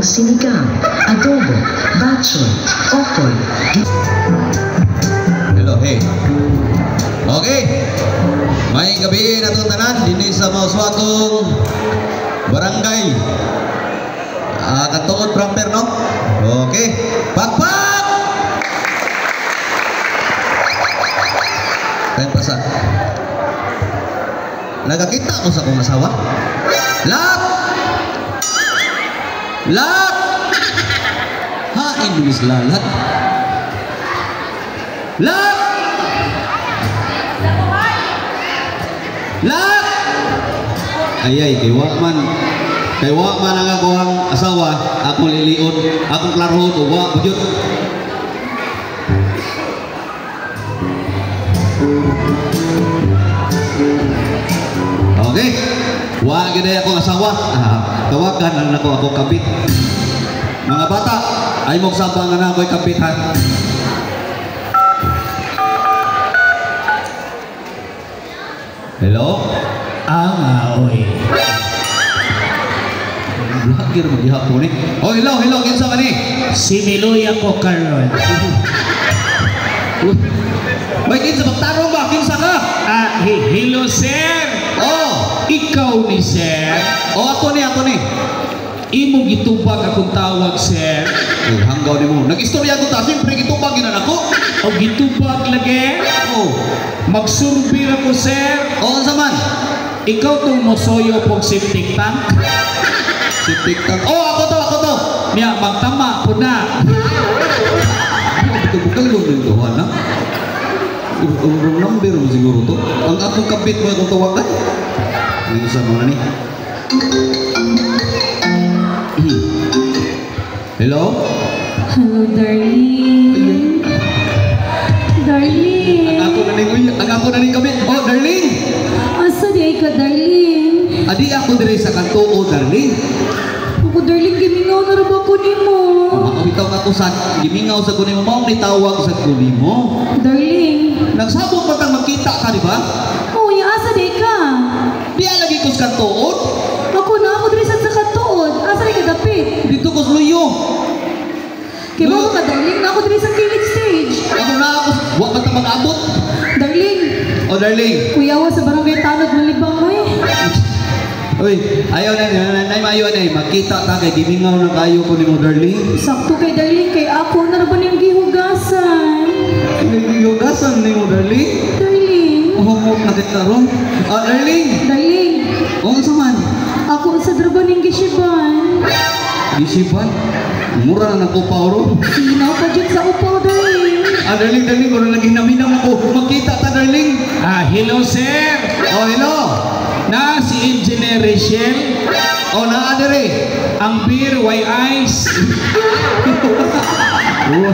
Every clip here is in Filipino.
sinigang, adobo, batchoy, okoy. Hello, hey. Okay. May gabi na itong tanan, dini sa Mauswakong Barangay. Katuod Pramper, no? Okay. Pakpak! Kaya pasa. Nagkakita ko sa kong asawa. Lak! Lak! Hain bilis lalat. Lak! Lak! Ayay, kay Wakman ang akong asawa, akong liliod, akong klarhod, uwa, bujot. Okay, wa gid akong asawa. Tawagan lang nako ako kapit. Mga bata, ay mong sabang na ako'y kapit ha. Hello? Oy. Lagir mo gihapon eh. Oh, hello, kinsa man ni? Si Miloy ako karon. May kinsa magtarong ba? Kinsa ka? Hello sir. Oh, Ikaw ni sir. oh ako ni. Imo gitubag akong tawag sir. Hanggaw ni mo. Nag-istorya ko ta, siyempre gitubag ginan ako. O gitubag lagi. Oh. Magsurbir ako sir. Oh, unsa man? Ikaw tong mosoyo pog septic tank. Si TikTok. Oh, ako to. Niya magtama po na. Bukal mo din to, ha? Urong number mo siguro to. Ang akong kapit mo itong tawagan. Ang isa mga ni. Hello? Hello, darling. Darling. Ang ako na ning kabit. Oh, darling. Asa di ka, darling? Adi ako diri sa kanto, oh, darling. Ako, darling, gimingaw na rin ako ni mo. Makawitaw ka ko sa gimingaw sa kunin mo. Maong nitawag sa kunin mo. Darling. Nagsabot pa kang magkita ka, di ba? Oh, yung asa di ka? Di lagi ko sa kantoon. Ako na, ako diri sa katuod. Asa di ka dapit? Dito ko sa luyo. Kaya ba ka, darling? Na ako diri sa kilid stage. Ako na ako. Huwag ka ta mag-abot. Darling. Oh, darling. Kuyawa sa barangay Tanod, malibang mo eh. Uy, ayaw na. Magkita ta kay gimingaw na kayo ko ni mo, darling. Sakto kay darling, kay ako na ba niyang gihugasan? Gihugasan ni mo, darling. Darling. Oh, nakita ron. Darling. Darling. Oh, sa man? Ako sa draba ng gishiban. Gisipan. Mura na nakupaw ron. Sinaw ka dyan sa upaw, darling. Darling, kung na naging ako. Magkita ta, darling. Hello sir. Oh, hello. Na si Engineer Rachel. Oh, naadere. Ang beer, why ice? Oh.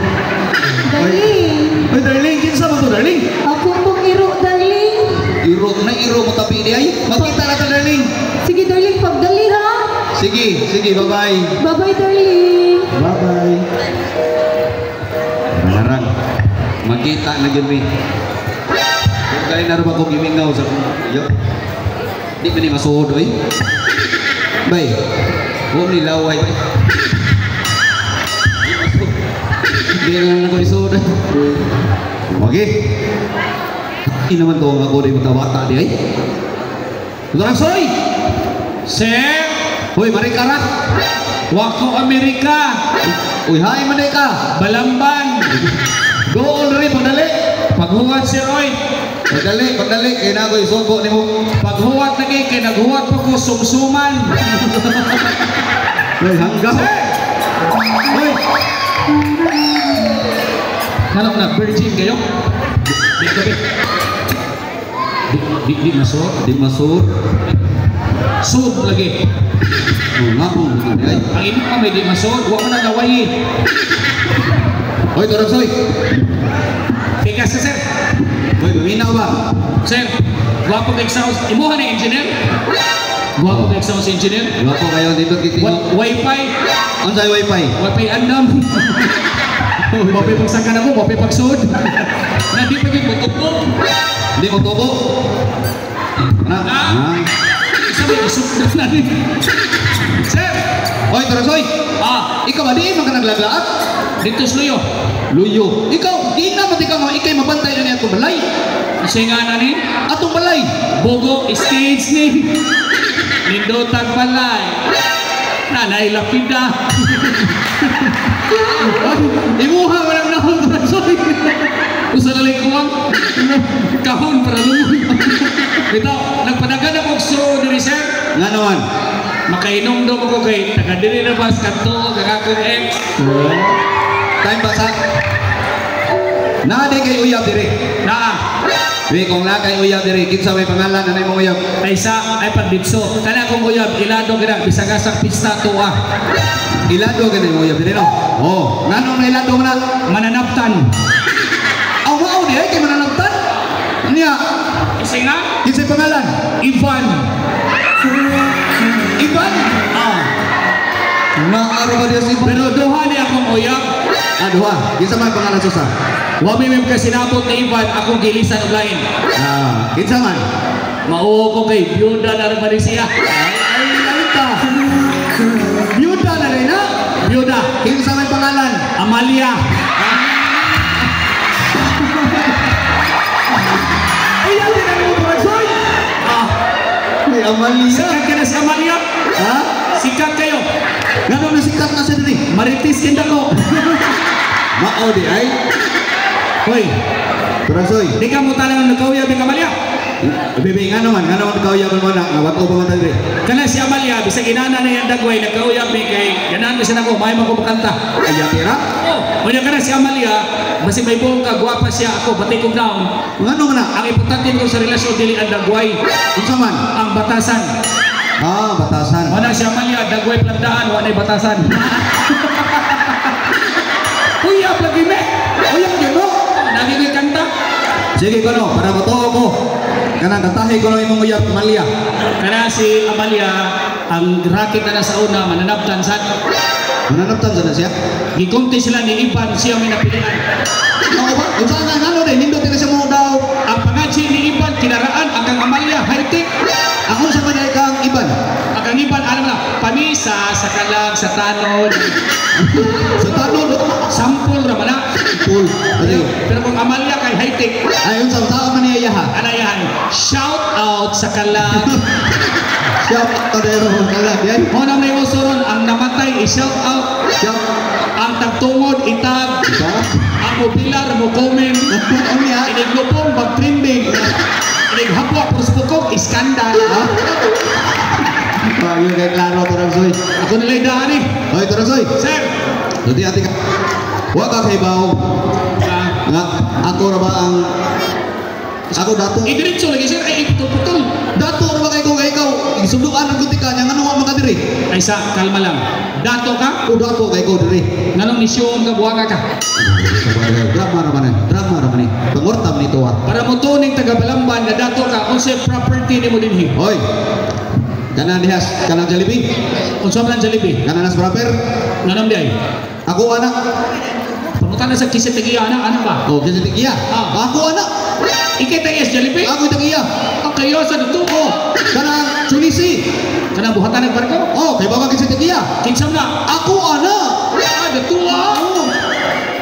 Darling. Oy, darling, kinsa mo to, darling? Ako pong iro, darling. Iro mo tabi di ay. Magkita na ta, darling. Sige, darling, pagdali ha. Sige, bye-bye. Bye-bye, darling. Bye-bye. Marang. Magkita na yun, eh. Kung kaya na rin ako gimingaw sa yo. Di ba ni masuod, oy? Bay. Huwag nilaway, bay. Hindi na ako isuod. Okay. Hindi naman to ang ako rin matabata di ay. Soy! Sir. Hoy, marikara. Wako Amerika. Uy, hi, manay ka. Balamban. Go on rin, pagdali. Paghuwat sir oy. Pagdali. Kaya na ako isugo ni mo. Paghuwat lagi kay naghuwat pa ko sumsuman. Hoy, hanggang. Sir. Hoy. Hanap na virgin kayo. Di masuk. Di masuk. Sud lagi. Oh, ngapong begini ay. Ang imo ka may di masuk. Huwag mo na gawain. Hoy, torang soy. Tigas na sir. Hoy, luminaw ba? Sir, guwapo ka exhaust. Imuha na engineer. Guwapo ka exhaust engineer. Wapo kayo dito kitingo. Wi-Fi. Ano sa'yo wifi? Wi-Fi andam. Wapi pagsaka na mo, wapi pagsud. Nadi pa yung butupo. Hindi mo tubo. Ano? Isa may isok na natin. Sir! Oy, Tarasoy. Ikaw ba di man ka naglaglaat? Dito sluyo. Luyo. Ikaw, di na mati ka nga ikay mabantay na niya itong balay. Kasi nga na ni, Atong balay. Bogo stage ni. Nindotag balay. Nanay lapida. Imuha mo lang nahon, Tarasoy. Usa na lang kuwang. Kahon para lumon. Ito, nagpadagan ako so diri sir. Nga naman. Makainom daw ko kay taga diri na bas kanto kagakong ex. Time basa. Nade kay uyab diri. Naa. Di kung na kay uyab diri, kinsa may pangalan na imong uyab? Ay sa ay pagditso. Kana kong uyab ilado gina bisagasang pista to Ilado ka na imong uyab diri no? Oh, nganong na ilado mo na? Mananaptan. Aw mao di ay kay mananaptan. Niya, Kasi nga kinsa pangalan? Ivan. Ivan. Naaro ba diya si Ivan? Pero duha ni akong uyab. Duha. Kinsa man pangalan susa? Wa mi may kasinabot ni Ivan akong gilisan og lain. Kinsa man? Mauo ko kay byuda na rin ba ni siya. Ay ta. Byuda na rin na? Byuda. Kinsa man pangalan? Amalia. Uyab din ang mga soy. Ni Amalia. Sikat ka na si Amalia. Ha? Sikat kayo. Ganun na sikat na siya diri. Maritis kinda ko. Mao di ay. Hoy, Tarasoy. di ka mo talang nagkauyab ng Amalia. Bibi nga naman kau yaman mo na. Wato pa man diri. Kana si Amalia, bisag inana na yung dagway, nagkauyab ni kay ganaan mo siya nako, may magkubakanta. Ay tira. Oh, unya kana si Amalia, basi may buong ka, gwapa siya ako, batay kong naon. Ngano man na? Ang importante ko sa relasyon, dili ang dagway, Unsa man? ang batasan. Batasan. Wala si Amalia, dagway plandaan, wala batasan. Uyab lagi me. Uyab gyud mo. Lagi ko'y kanta. Sige kono, para matuo ko. Kanang kantahe ko lang imong uyab Malia. Kana si Amalia, ang racket na nasa una, mananaptan sad. Mananaptan sa na siya. Gikunti sila ni Ivan, siya may napilian. Ako ba? Unsa nga ngano din nindot din siya mo daw. Ang pangatsi ni Ivan, kinaraan, ang kang Amalia, high-tech. Ako sa man kang Iban. Ang kang Ivan, alam na, pamisa, sa kalag, sa tanod, Sa tanod. sampol, ramana. Pool. Adi. Pero kung Amalia kay high-tech, Ayon sa tao man niya ha. ano yan? Shout out sa kalag. Siya kadero kala yan. Mo na may usuron, ang namatay, i-shout out. Siya. Ang tagtungod, itag. Siya. Ang mobilar, mo comment. Ano niya? Iniglupong, mag-trending. Inighapwa, puspukong, iskandal. Yun kay klaro Tarasoy. Ako nila'y daan eh. Hoy Tarasoy. Sir, Dudi ati ka. Wa ka kay bawo. Nga ako ra ba ang ako dato. idiretso lagi sir, ay iputol-putol. Dato ra ba kay ko kay ikaw? Isunduan ang guti ka nya ngano wa maka diri. Ay sa, kalma lang. Dato ka, O dato kay ko diri. nanong misyon ka, buwaga ka. Drama ra man. Drama ra man. Pangortam nito ah. Para mo tuning taga-Balamban na dato ka, kung sa property ni mo dinhi. Hoy. Kanan dihas, kanan Jollibee. Kung sa malang Jollibee, Kanan nas proper. nanong di ay. Ako anak. Pamutan na sa kisit tagiya, anak ba? Oh, kasi tigiya. Ah. Ako anak. Ikay tayo Jollibee? Ako tigiya. Ang kayo sa dito. Oh, kanan Chulisi. Kanang buhatan ng barko? Oh, kay baba kasi tigiya. Kinsam na. Ako anak. Dito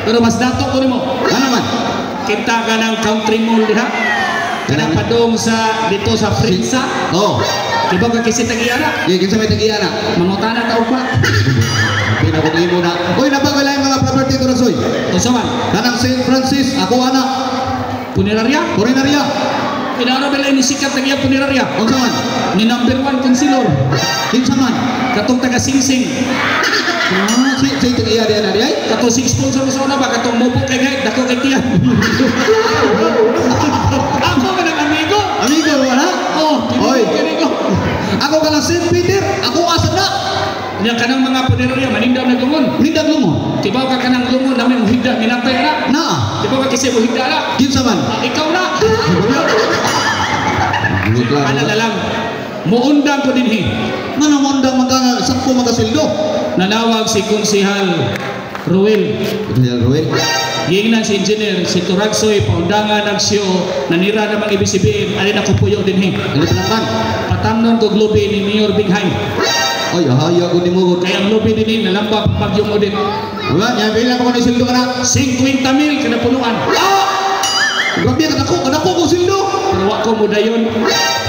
Pero mas dato ko ni mo. Ano man? Kita ka ng country mall diha. Kanang padong sa dito sa Prinsa. Oh. Diba ka kisit tagiya na? Di kinsa may tigiya na. Mangutana tao pa. Pinabugay mo na. Hoy, napagwala yung mga property to Rasoy. Kung sa man, Kanang St. Francis, ako anak. punerarya. Korinarya. Pinaro bela ni sikat tagiya punerarya. Unsa man? Ni number 1 konsilor. Kinsa man? Katong taga Singsing. Si tigiya diyan na diay. Katong sing sponsor sa una ba? Katong mobo kay gay. Dako kay tiyan. Ako ka ng amigo. Amigo wala. Oh, Oy. kini ko. Ako kanang St. Peter, ako asa na. Nya kanang mga punerarya manindam na lungon. Nindag mo. Tibaw ka kanang lungon namin muhigda minatay na. Na. Tibaw ka kasi muhigda na. Kinsa man? Ikaw na. Ano Ana na lang. Muundang ko dinhi. Ngano mo undang mga sakpo mga sildo? Nanawag si Konsihal Ruel. Daniel Ruel. Giingnan si engineer, si Turagsoy, paundangan ng siyo, nanira namang ibig sabihin, alin ako puyo dinhi. Ano pinapan? Patamnon ko globe ni Mayor Bighay. Ay, ahaya ko ni mo. Kaya ang lobby din nalambag bagyong Odette. Wala, niya bilang ko ni sildo ka na. 50,000 kada punuan. Grabe kadako ko sildo. Pero wa ko mo dayon.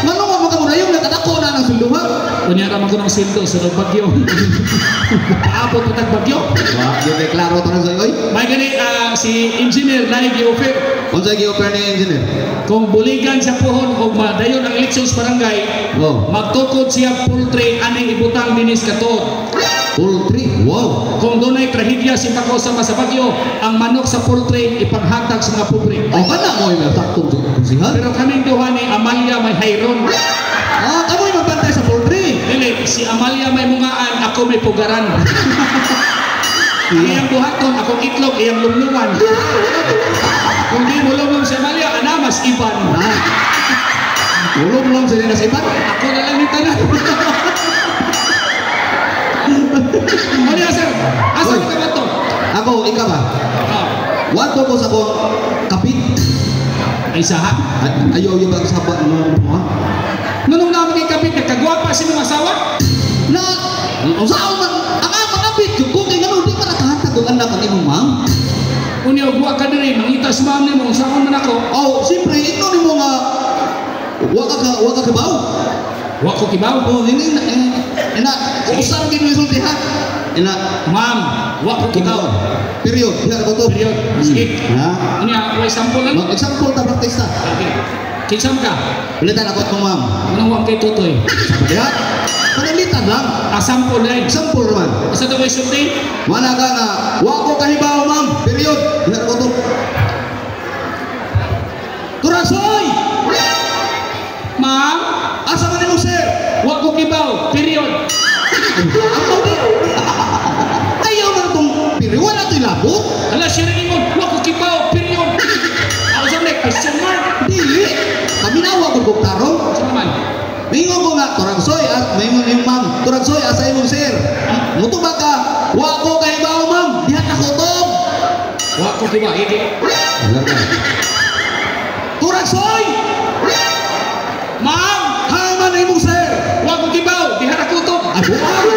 Mano mo ka mo dayon kadako na ng sildo ha? Kunyara man ko ng sildo sa bagyo. Paabot ko tag bagyo. Wa, yo kay klaro to sa oy. May gani si engineer na gi-offer. Unsa gi-offer ni engineer? Kung buligan sa puhon o madayon ang elections barangay, Oh, magtukod siya poultry aning ibutang dinis kato. poultry. Wow. Kung doon ay trahedya si Pakosama sa Bagyo, ang manok sa poultry ipanghatag sa mga pobre. O kana mo yung taktong kunsihan? Pero kaming duha ni Amalia may hayron. Kamo yung magbantay sa poultry. Dili, si Amalia may mungaan, ako may pugaran. Iyang buhaton, akong itlog, iyang lumluman. Kung di mo lumlum si Amalia, anamas iban. Ulong sa sa iban. Ako na lang yung tanan. Ano yan, sir? Asa Oy. ka ba ito? Ako, ikaw ba? Wato ko sa kong kapit. Ay, saha. Ayaw yung magsaba mo ha? Nung naman kay kapit, nagkagwapa si mga asawa? Na, usaw man, ang amang kapit yung kung kay gano'n, di pa nakahatag ang anak ang imong ma'am. Unya, buwa ka na rin, mangita si ma'am ni mo, saan man ako? Oh, siyempre, ito ni mo nga, waka kabaw. Wa ko kibaw. Oh, hindi na, usap gino yung sulti ha? Ma'am, wa ko kibaw. Period, diha ko to. Period. Sige. Ha? Unya, way sample lang. Mag-example ta practice ta. Okay. Kinsam ka? Ulitan ako itong ma'am. Anong wang kay Totoy? Diha? Panalitan lang. Sample na Example naman. Asa ito may sulti? Wala ka nga, wa ko kahibaw ma'am. Period. Diha ko to. Turasoy! Ma'am, Asa man mo sir? wa ko kibaw. Period. Ako di. Ayaw na itong period. Wala ito'y labot. Hala, siya rin mo. Wa ko kibaw. Period. Ako sa may question mark. Dili. Paminawa ko kong tarong. Sa naman. Mingo ko nga, Turagsoy, may yung ma'am, Turagsoy, asa imong sir. Muto ba ka? Wa ko kahibaw ma'am. Diha na kutob. Wa ko kibaw. Hindi. Turagsoy! Ma'am, Haman na imong sir. wa ko kibaw. Diha na kutob. Abuang!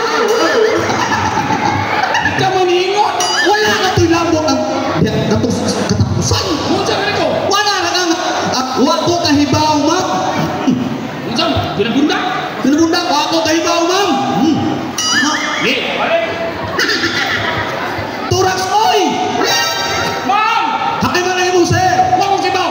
Ikaw maniingot. Wala na ito'y labot ang katapusan. Munsa ka ko. Wala na kang wa ko kahibaw ma'am. Munsa, pinabunda. Pinabunda ko ako kahibaw ma'am. Hindi. Turagsoy! Ma'am, Hakay man na imong sir. wa ko kibaw.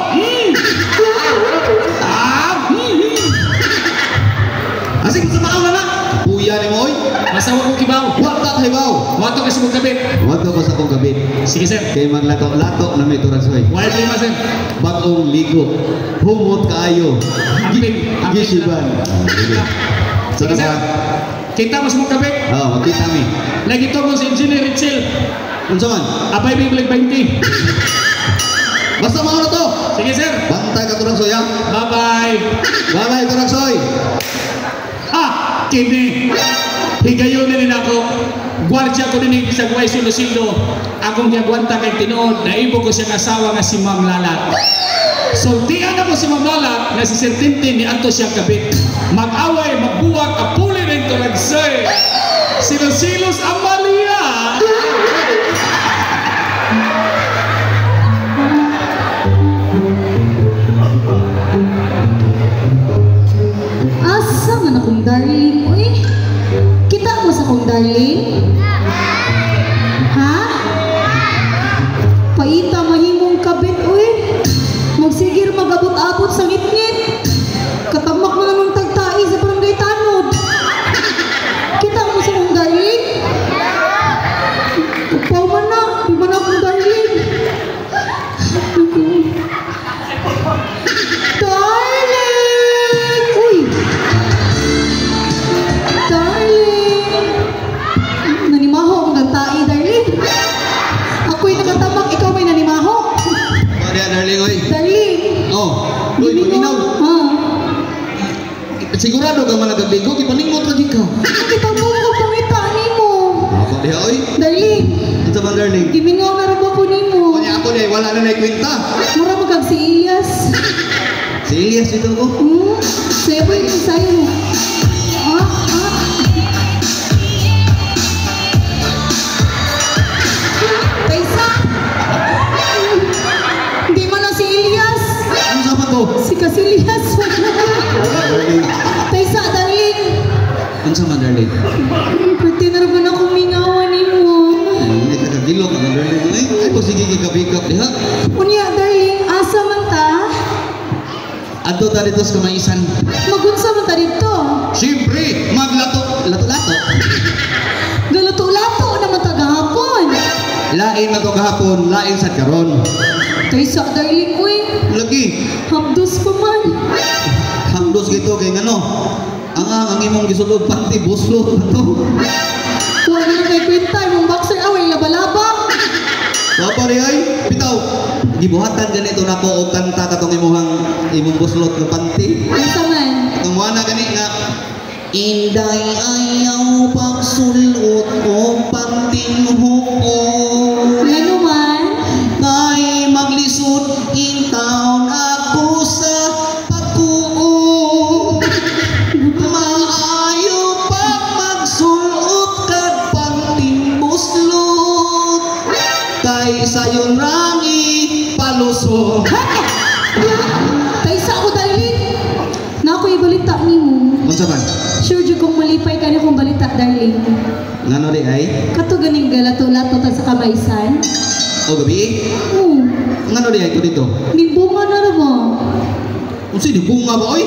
Asig sa maaw na na. Kuya ni mo oy. Basta wa ko kibaw. Wa ka kahibaw. Wa to kasi mong kabit. Wato ko sa kong gabi. Sige, sir. Kay maglato-lato na may Turagsoy. Wild lima, sir. Bagong ligo. Humot kaayo. Amping. Gisiban. Sige, sir. Kita mo sa mong kabit. Oh, makita mi. Lagi to mo si Engineer Richel. Unsa man? Abay, bibalik 20. Basta mao na to. Sige, sir. Bantay ka Turagsoy ha. Bye-bye. Bye-bye Turagsoy. Kini. Higayon din ako. Gwardiya ko din sa Guay Silo-Silo. Akong giyagwanta kay tinuod. Naibo ko siyang asawa nga si Ma'am Lalat. Sultian ako si Ma'am Lalat nga si Sir Tintin ni Anto siya kabit. Mag-away, magbuwag, apuli rin Turagsoy. Silo-Silos Amalia. Asa man akong darling, uy? Kita mo sa akong darling? Ha? Paita mahimong kabit, uy? Magsigir magabot-abot sa ngit-ngit. Katamak mo namang tagtai sa barangay Tanod. Kita mo sa akong darling? Pagpaw man na, di man akong darling. Darling! Uy! Darling! Nanimaho akong nagtai, darling. Ako'y nakatamak, ikaw may nanimaho. Maria darling oy. Darling! Oh. Uy, paminaw. Ha? Sigurado ka man nagagligo ipaningot lagi ka. Kita mo ko pangita nimo. Ako diha oy. Darling! Unsa man darling? Gimingaw na rin ako nimo. Kunya ako diha wala na nay kwenta. Mura magag si Iyas. Si Elias dito ko. Sayo ba yung sayo mo? darling. Pwede na naman ako mingawan ni mo. Hindi ka kagilok, ang darling. Ay, po sige kikabikap diha. Unya, darling, asa man ta? Adto ta dito sa kamaisan. Magunsa man ta dito? Siyempre, maglato-lato. Galato-lato naman ta gahapon. Lain na to kahapon, lain sa karon. Kaysa, darling, uy. Lagi, Habdos pa man. hamdos gito kay ngano. Ang imong gisulod panty buslo na to. Huwag na kay kwenta, mong boxer away, laba-laba. Papa ri ay, bitaw. Gibuhatan ganito nako og kanta katong imong buslot nga panty. Isa man. Katong wala gani nga Inday ayaw pagsulot o panting hukon. Ano man? Kay maglisod in town ako sa pagkuon. Maayo pa magsulot kag panting buslot. Kay sayon rangi palusot. Kaysa ako, darling. Na ako ibalita ni mo. Unsa man? Sure jud kong malipay ka na kong balita, darling. Ngano di ay? Kato ganing galato-lato ta sa kamaysan. O gabi? Ngano di ay ko dito? May bunga na ra ba? Unsa di bunga ba oy?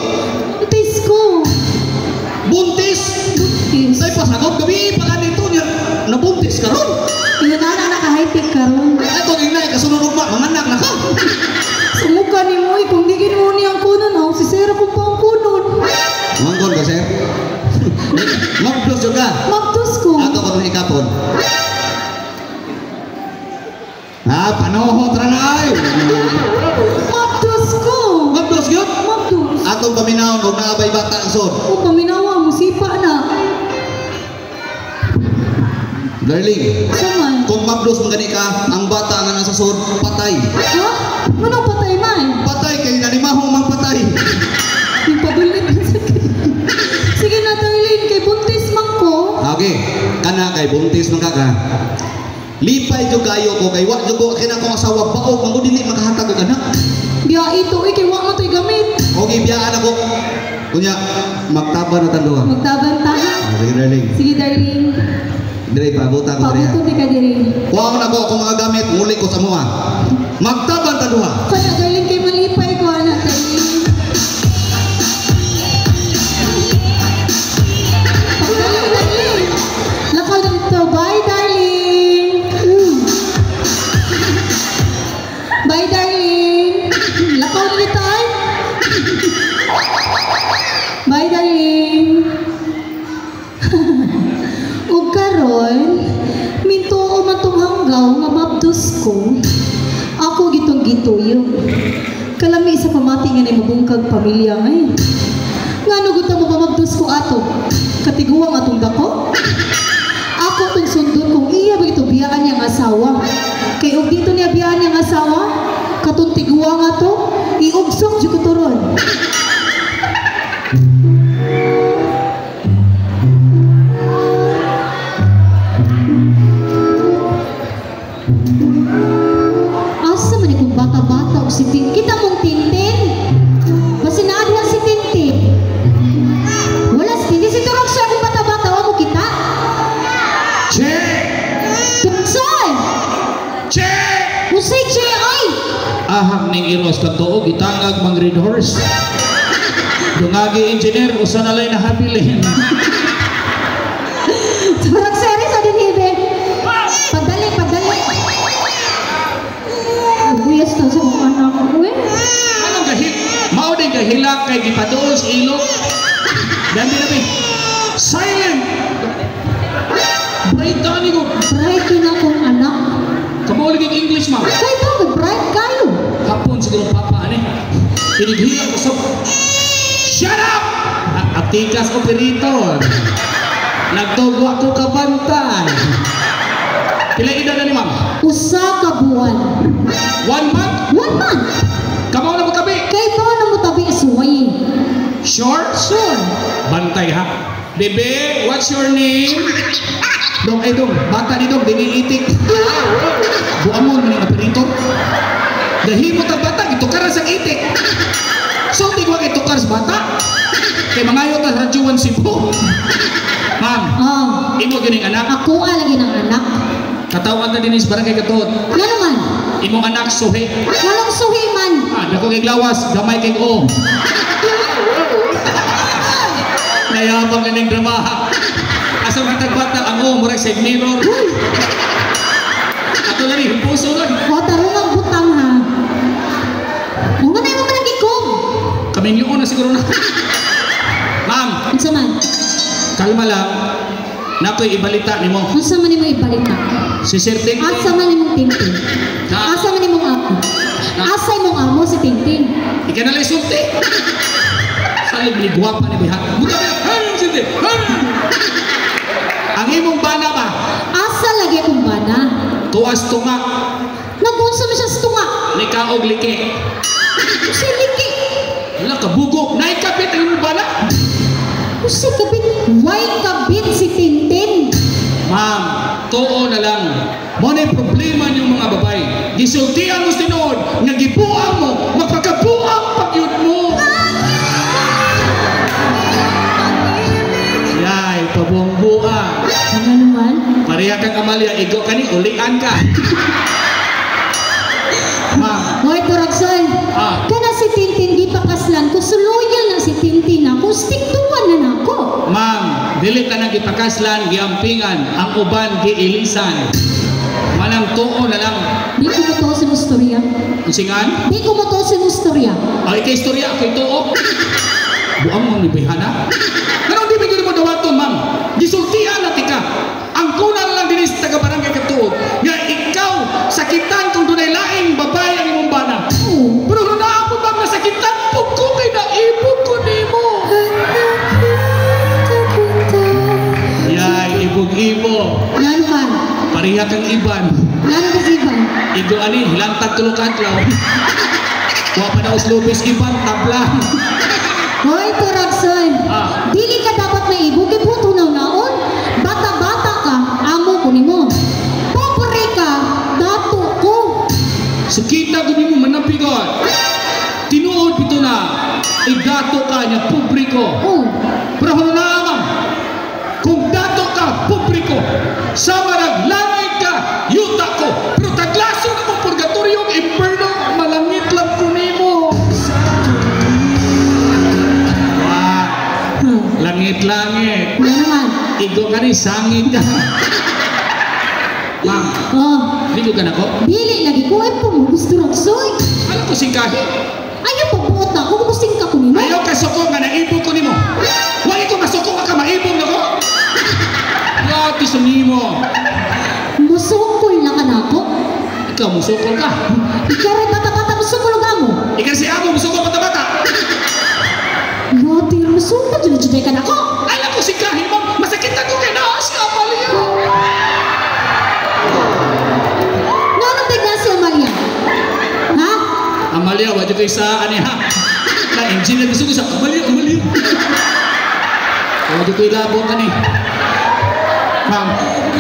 Buntis ko. Buntis! Buntis. Say pasagop gabi pala dito niya. Nabuntis ka ron. Yung na naka-high-tech karon. Ay kung inay kasunod ugma manganak na ka. Sa mukha ni mo, kung di mo niyang kunon, ako si Sarah kung pa ang kunon. Mangkon ka sir. Magdos jud ka. Magtos ko. Ato ko tong ikapon. Panohot ra na ay. Magtos ko. Magdos gyud. Magtos. Atong paminawon og naabay bata ang sod. O paminawa mo, sipa na. Darling, Saman. kung magdos mo gani ka, ang bata nga nasa sod patay. Ha? Manong patay man? Patay kay nalimahong magpatay. Yung pabulit na sakit. Sige na, darling, kay buntis man ko. Okay, kana kay buntis man ka. Lipay jud kayo ko kay wa jud ko kina ko asawa baog mango dili makahatag og anak. Biya ito, kay wa mo to'y gamit. Okay, biyaan ako. Kunya, magtaban na tanduha. Magtaban ta, ha? Sige, darling. Sige, darling. Dire pa, buta ko dire. Pabuto di ka diri. Kuha na ko kung mga gamit, muli ko sa mua. Magtaban tanduha. Kaya, darling, kay malipay ko, anak, darling. Pagdali, darling. Lakaw na dito. Bye, darling. Bye, darling. Lakaw na dito, ay. Bye, darling. Ug karon, minto ko man tong hanggaw nga mabdos ko. Ako gitong gituyo. Kalami sa pamati nga ni mabungkag pamilya ngay. Ngano gud ta mo pamabdos ko ato? Katiguang atong dako? Ako tong sundon kung iya ba ito biyaan niyang asawa. Kay og dito niya biyaan niyang asawa, katong tiguang ato, iugsok jud ko turon. Asa man ikong bata-bata o si Tintin? Kita mong Tintin? Basi naadhan si Tintin. Wala si Tintin. Si Turok siya kung bata-bata. Wala mo kita? Che! Tunsay! Che! Musay Che ay! Ahak ning iros kanto gitangag mang red horse. Dungagi engineer usa na lay nahabilin. Turok seri sa din ibe. Pagdali, pagdali. Buyas na sa mga anak ko eh. Anong gahit? Mao din gahilak kay gipaduol sa ilog. Dami na silent. Bright tani ko. Bright yun akong anak. Kamu lagi English ma'am. Kaya bakit bright kayo? Hapon siguro papa ani. Tinighilang ko sa shut up! Atikas operator. Nagtugwa ko kabantay. Pila edad na ni ma'am? Usa ka buwan. 1 month? 1 month. Kamaw na magkabi. Kay ba na mo tabi isuway? Sure? Sure. Bantay ha. Bebe, what's your name? Dong, ay dong, bata ni dong, diniitik. Buamon mo ng operator. Dahimot ang bata, itukar sa itik. So, tigwag itukar sa bata. Kay mga yun na radyuan si Po. Ma'am, Oh, imo gining anak. ako lagi ng anak. Katawag na din is barangay Katod. Nga naman, Imong anak suhi. walang suhi man. Dako kay lawas, gamay kay o. Nayabang na ning drama. Asa matagbat ang o murag sa mirror. Ato na rin, puso lang. O, tarungang butang ha. Mga na mo malagi ko. Kami niyo na siguro na. Ma'am, Unsa man? kalma lang. Nakoy ibalita nimo. Unsa man nimo ibalita? Si Sir Ting. Asa man nimong Tintin? Na- Asa man nimong ako? Asa imong amo si Tintin? Ika na lang sulti. Salig ni guwapa ni Biha. Buta ba? Hayon si Ting. Ang imong bana ba? Asa lagi akong bana? Tuas tunga. Nagunsa mo siya sa tunga. Ni kaog liki. Si Liki. Wala ka bugok. Naikapit ang imong bana. Si kabit. Why kabit si Tintin? Ma'am, too na lang. Mo na yung problema niyong mga babay. Gisultihan mo sinod, nga gibuang mo, magpakabuang pagyud mo. Yay, pabuang-buang. Ano naman? Pareha kang Amalia, igo ka ni, ulian ka. Ma'am, Hoy, Turagson. Ah. Kana si Tintin gipakaslan ko. So loyal na si Tintin ako. Stiktuan na nako. ma'am, dili ka na gipakaslan, giampingan, ang uban giilisan. Manang tuo na lang. Di ko mo to sa istorya. Unsingan? Di ko mo to sa istorya. Ay, kay istorya, kay tuo. Buang mo ni Bihana. Pero di bigyan mo dawaton, ma'am. Gisultihan na tika. Ang kunan lang din sa taga-barangay Katuod. Nga ikaw, sakitan kung dunay laing babae ang imong bana. Oo. Pero kung naapot ma'am na sakitan, pugko kay naibog ko nimo. Yay, ibog-ibog. Nga naman. Pariha kang iban. Nga naman si Ivan. Igo ani, hilantag tulog kadlaw. Wa pa na uslubis iban, tablang. Hoy, Turagson. Ah. Dili ka dapat may ibo. Kay puto na naon. Bata-bata ka. Amo ko nimo. Pobre ka. Dato ko. Sukita ko mo manapigon. Tinuod pito na. Dato ka niya, publiko. Oh. Pero ano na ma'am? Kung dato ka, publiko. Sama naglangit ka, yuta ko. Pero taglaso na mong purgatoryong imperno, malangit lang ko nimo. Wah, langit-langit. Nga naman. Igo ka ni, sangit ka. Ma'am, Oh. ligo ka na ko? Dili lagi ko. Ay, pumubos Turagson. Alam ko singkahi. Ayaw pabuot na ako. Gusting ka ko nimo. Ayaw ka suko nga naibog ko nimo. Wala ko masuko nga ka maibog na ko. Yati sa nimo. Musukol na ka na ako. Ikaw musukol ka. Ikaw rin bata-bata musukol ka mo. Ikaw si Amo musukol bata-bata. Yati, musukol. Dili-dili ka na ako. Alam ko si Kahi mo. Masakit ako kay na si Amalia. Nanong tignan si Amalia? Ha? Amalia, wadyo kayo sa aniha. Na engineer gusto ko sa Amalia. Wadyo kayo labot ka ni. Ma'am,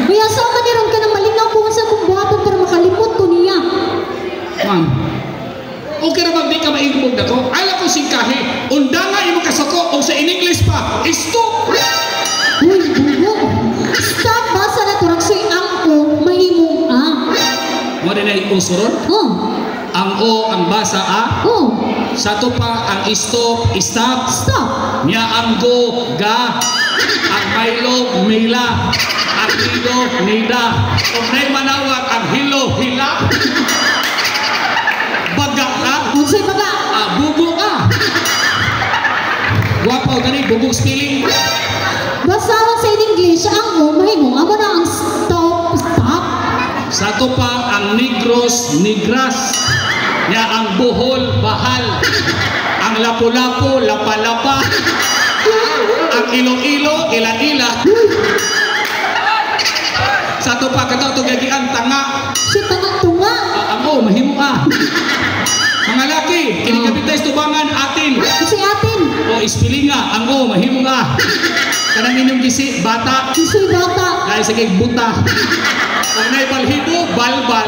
Kaya sa ka niron ka ng malingaw kung sa kong buhaton para makalimot ko niya. ma'am. Okay na bang di ka maibog na ko? Alam ko si Kahi. Unda nga imo kasako o sa in English pa. Stop! Uy, bugo. Stop basa na Turagsoy ang ko mahimong Mo din ay usuron. Oh, Ang O, ang basa A. oh, Sa to pa, ang stop, stop. stop. Nya ang go, ga. Ang Milo, mila. Ang hilo, nida. Kung may manawag, ang hilo, hila. Baga ka. Unsay baga? Bugo ka. Wapaw gani, bugong spelling. Basahan sa in English ang ko mahimong amo na ang stop, stop. Sa to pa, ang negros, negras. Nya ang buhol, bahal. Ang lapu-lapu, lapa-lapa. Ang ilo-ilo, ila-ila. Sa to pa, kato gagian tanga. Si tanga-tunga. Ang mahimo Mga laki, kinikapitay tubangan atin. Si atin. O ispilinga, ang mahimo nga. Kanang inyong gisi, bata. Si bata. Dahil sa kay buta. Kung na'y balhibo, balbal.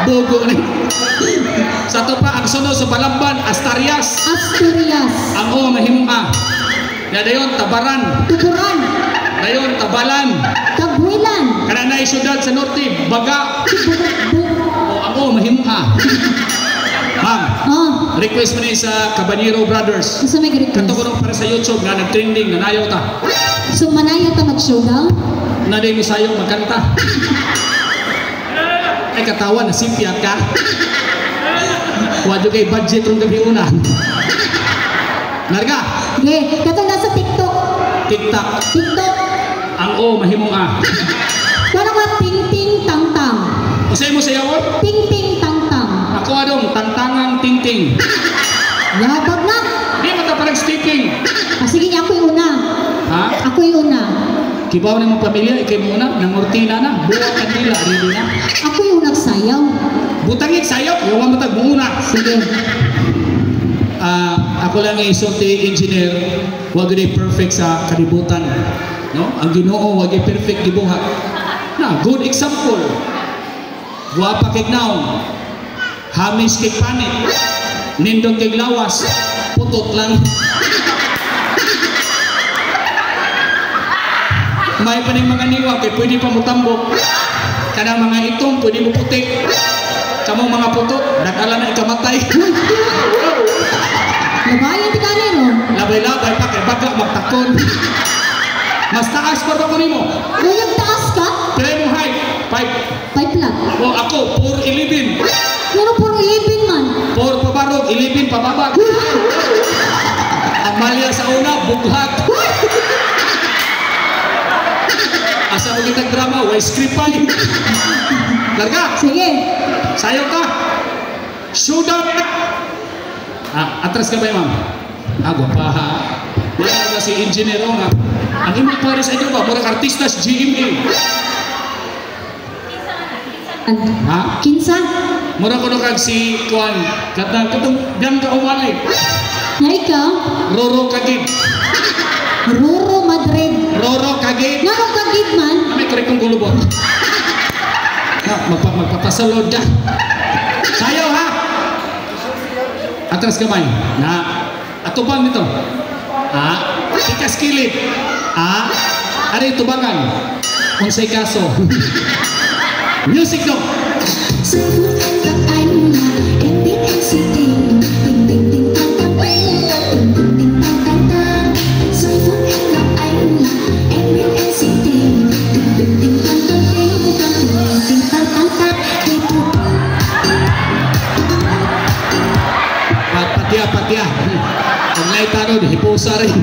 Bogo ni. Sa to pa, ang sunod sa Balamban, Asturias. Asturias. Ang mahimo Na dayon tabaran. Tuburan. Dayon tabalan. Tagwilan. Kana na syudad sa norte, baga. O ako mahimha. Ma'am, request mo ni sa Cabanero Brothers. Isa may request. Kanto ko nung para sa YouTube nga nag-trending, nanayaw ta. So manayo ta mag-showdown? Naday mo sayong magkanta. Ay katawa na simpya ka. Wadyo kay budget rong gabi una. Narga, Okay, katong nasa TikTok. TikTok. TikTok. Ang O mahimong A. Kano ka ting-ting tang-tang? Usay mo sayawon? Ting-ting tang-tang. Ako adong tantangang tingting. Yabag na. Di mo ta parang speaking. Sige niya, ako yung una. Ha? Ako yung una. Kibaw ng mga pamilya, ikay mo una, nangortina na, buwag kandila, rili na. Ako yung nagsayaw. Butangit sayo, yung matag mo una. Sige. Ako lang ay isulti engineer, wag gani perfect sa kalibutan. No? Ang Ginoo wag gani perfect gibuhat. Na good example. Guwapa kay naon. Hamis kay panit. Nindot kay lawas. Putot lang. May pa ning mga niwa kay pwede pa mo tambok. Kanang mga itong pwede mo putik. Kamong mga putot, nakala na ikamatay. Labayan ti kanino. Labay-labay pa kay baga magtakon. Mas taas pa ba ko nimo? Kuyag taas ka? Try mo height. 5 lang. O ako, 4'11". Pero puro 11 man. 4 pabarog, 11 pababag. Amalia sa una, bughat. Asa mo kitang drama, way script pa. Larga, Sige. sayo ka. Showdown na. Atras ka ba ma'am? Gwapa ha. Wala na si engineer o nga. Ang imong pare sa inyo ba? Murag artista sa GMA. Ha? Kinsa? Murag ko kag si Kuan. Katong gan ka umali. Na ikaw? Roro Kagid. Roro Madrid. Roro Kagid. Nga nung kagid man? Kami korek kong gulubot. Magpapasalod ka. Sayaw ha. Atras kamay. Na. Atubang nito. Tikas kilid. Ari tubangan. Unsay kaso. Music no. Patya. Ang lay tanod, hipusa rin.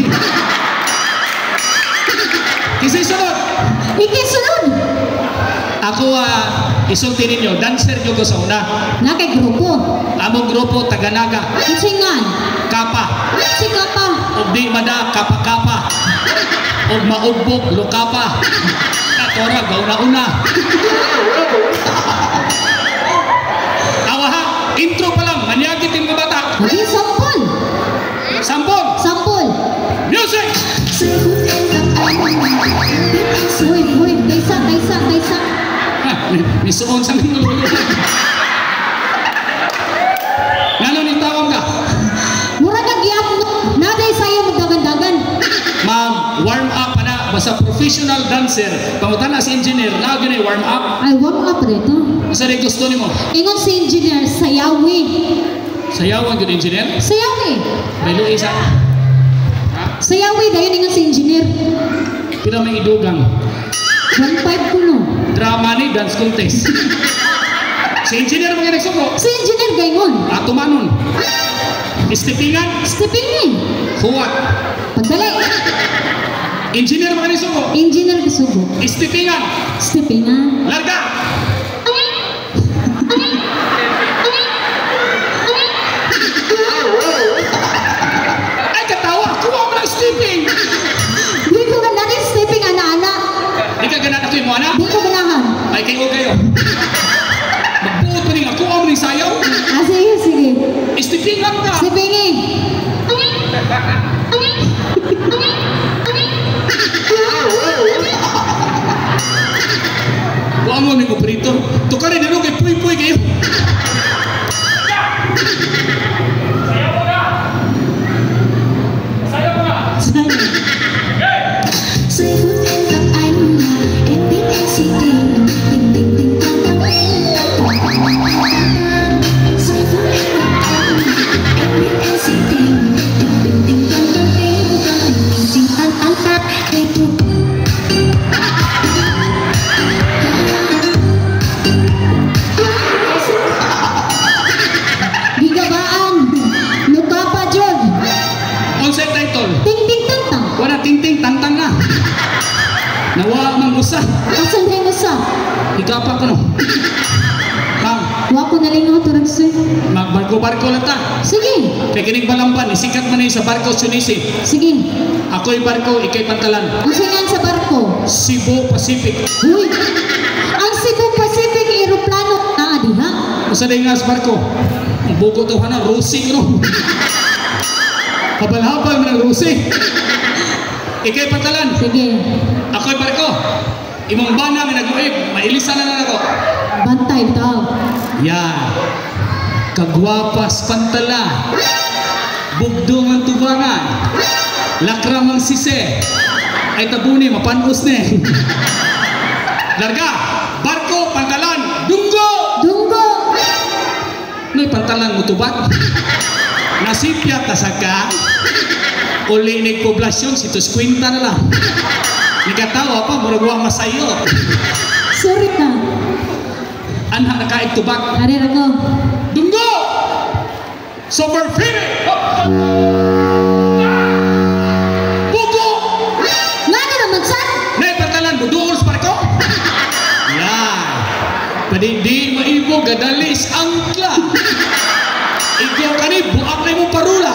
Kisay sunod. Ikisunod. Ako isulti ninyo, dancer nyo ko sa una. Na kay grupo. Among grupo, Taganaga. Singan. Kapa. Sika pa. Og di mada, kapa-kapa. Og maugbog, lukapa. Katora, gauna-una. Awa ha, intro pa lang, manyagit yung mga bata. Lagi sampol. Sampol, Sampol. music! Uy, kaysa. Misuon sa minululuhan. Ngano ni tawag ka? Mura nagyap no. Naday sayo magdagan-dagan. Ma'am, warm up na. Basta professional dancer. Pangutan na si engineer, lagi na warm up. Ay, warm up rito. Asa rin gusto ni mo? Ingon si engineer, sayawi. Sayawan yun engineer? Sayawi. May luis ha? Sayawi, dayon ingon si engineer. Pila may idugang. 1.5 ko no. Drama ni dance contest. Si engineer mga nagsuko. Si engineer gayon. Atumanon. Istipingan. Stepping in. Huwag. Pagdali. Engineer mga nagsuko. Engineer kasugo. Istipingan. Stepping in. Larga. Ay katawa. Kuha mo ng stepping. Di ko ganahan stepping ana-ana. Di ka ganaan ako yung mga anak. Di ko ganahan. Ay kayo kayo. Magbuot pa rin ako. Kuha mo ng sayaw. Sige. Istipingan ka. Stepping in. Kuha mo ng operator. Tukarin na kay puy-puy kayo. Sayo. Nawa mang usa. Asan tayo sa? Ikapa ko no. Ma'am, Wa ko nalingaw turag sir. magbarko-barko lang ta. Sige. Kay kining balamban, isikat man ni sa barko Sunisi. Sige. Ako'y barko, ikay pantalan. Ang singan sa barko. Cebu Pacific. Uy. Ang Cebu Pacific aeroplano na diha. Usa day nga sa barko. Ang bugo to hana, Rusi no. Habal-habal man ang Rusi. Ikay pantalan. Sige. Ako'y barko. Imong bana nga nag-uib, mailisan na ako. Bantay daw. Yan. Kagwapas pantala. Bugdong ang tubangan. Lakram ang sise. Ay tabuni, mapanos ne. Larga. Barko, pantalan. Dunggo. Dunggo. May pantalan mo tubat. Nasipya tasaka. Uli ni poblasyon, situs kwinta na lang. Nagatawa pa, muragwa masayo. Sorry na. Anha nakaig tubak. Hari ako. Dunggo! Super Philip! Bugo! Nga na naman sir. Nay pantalan, buduol sa barko? Yan. Di maibo, gadalis angkla. Ikaw kani, buak na mo parula.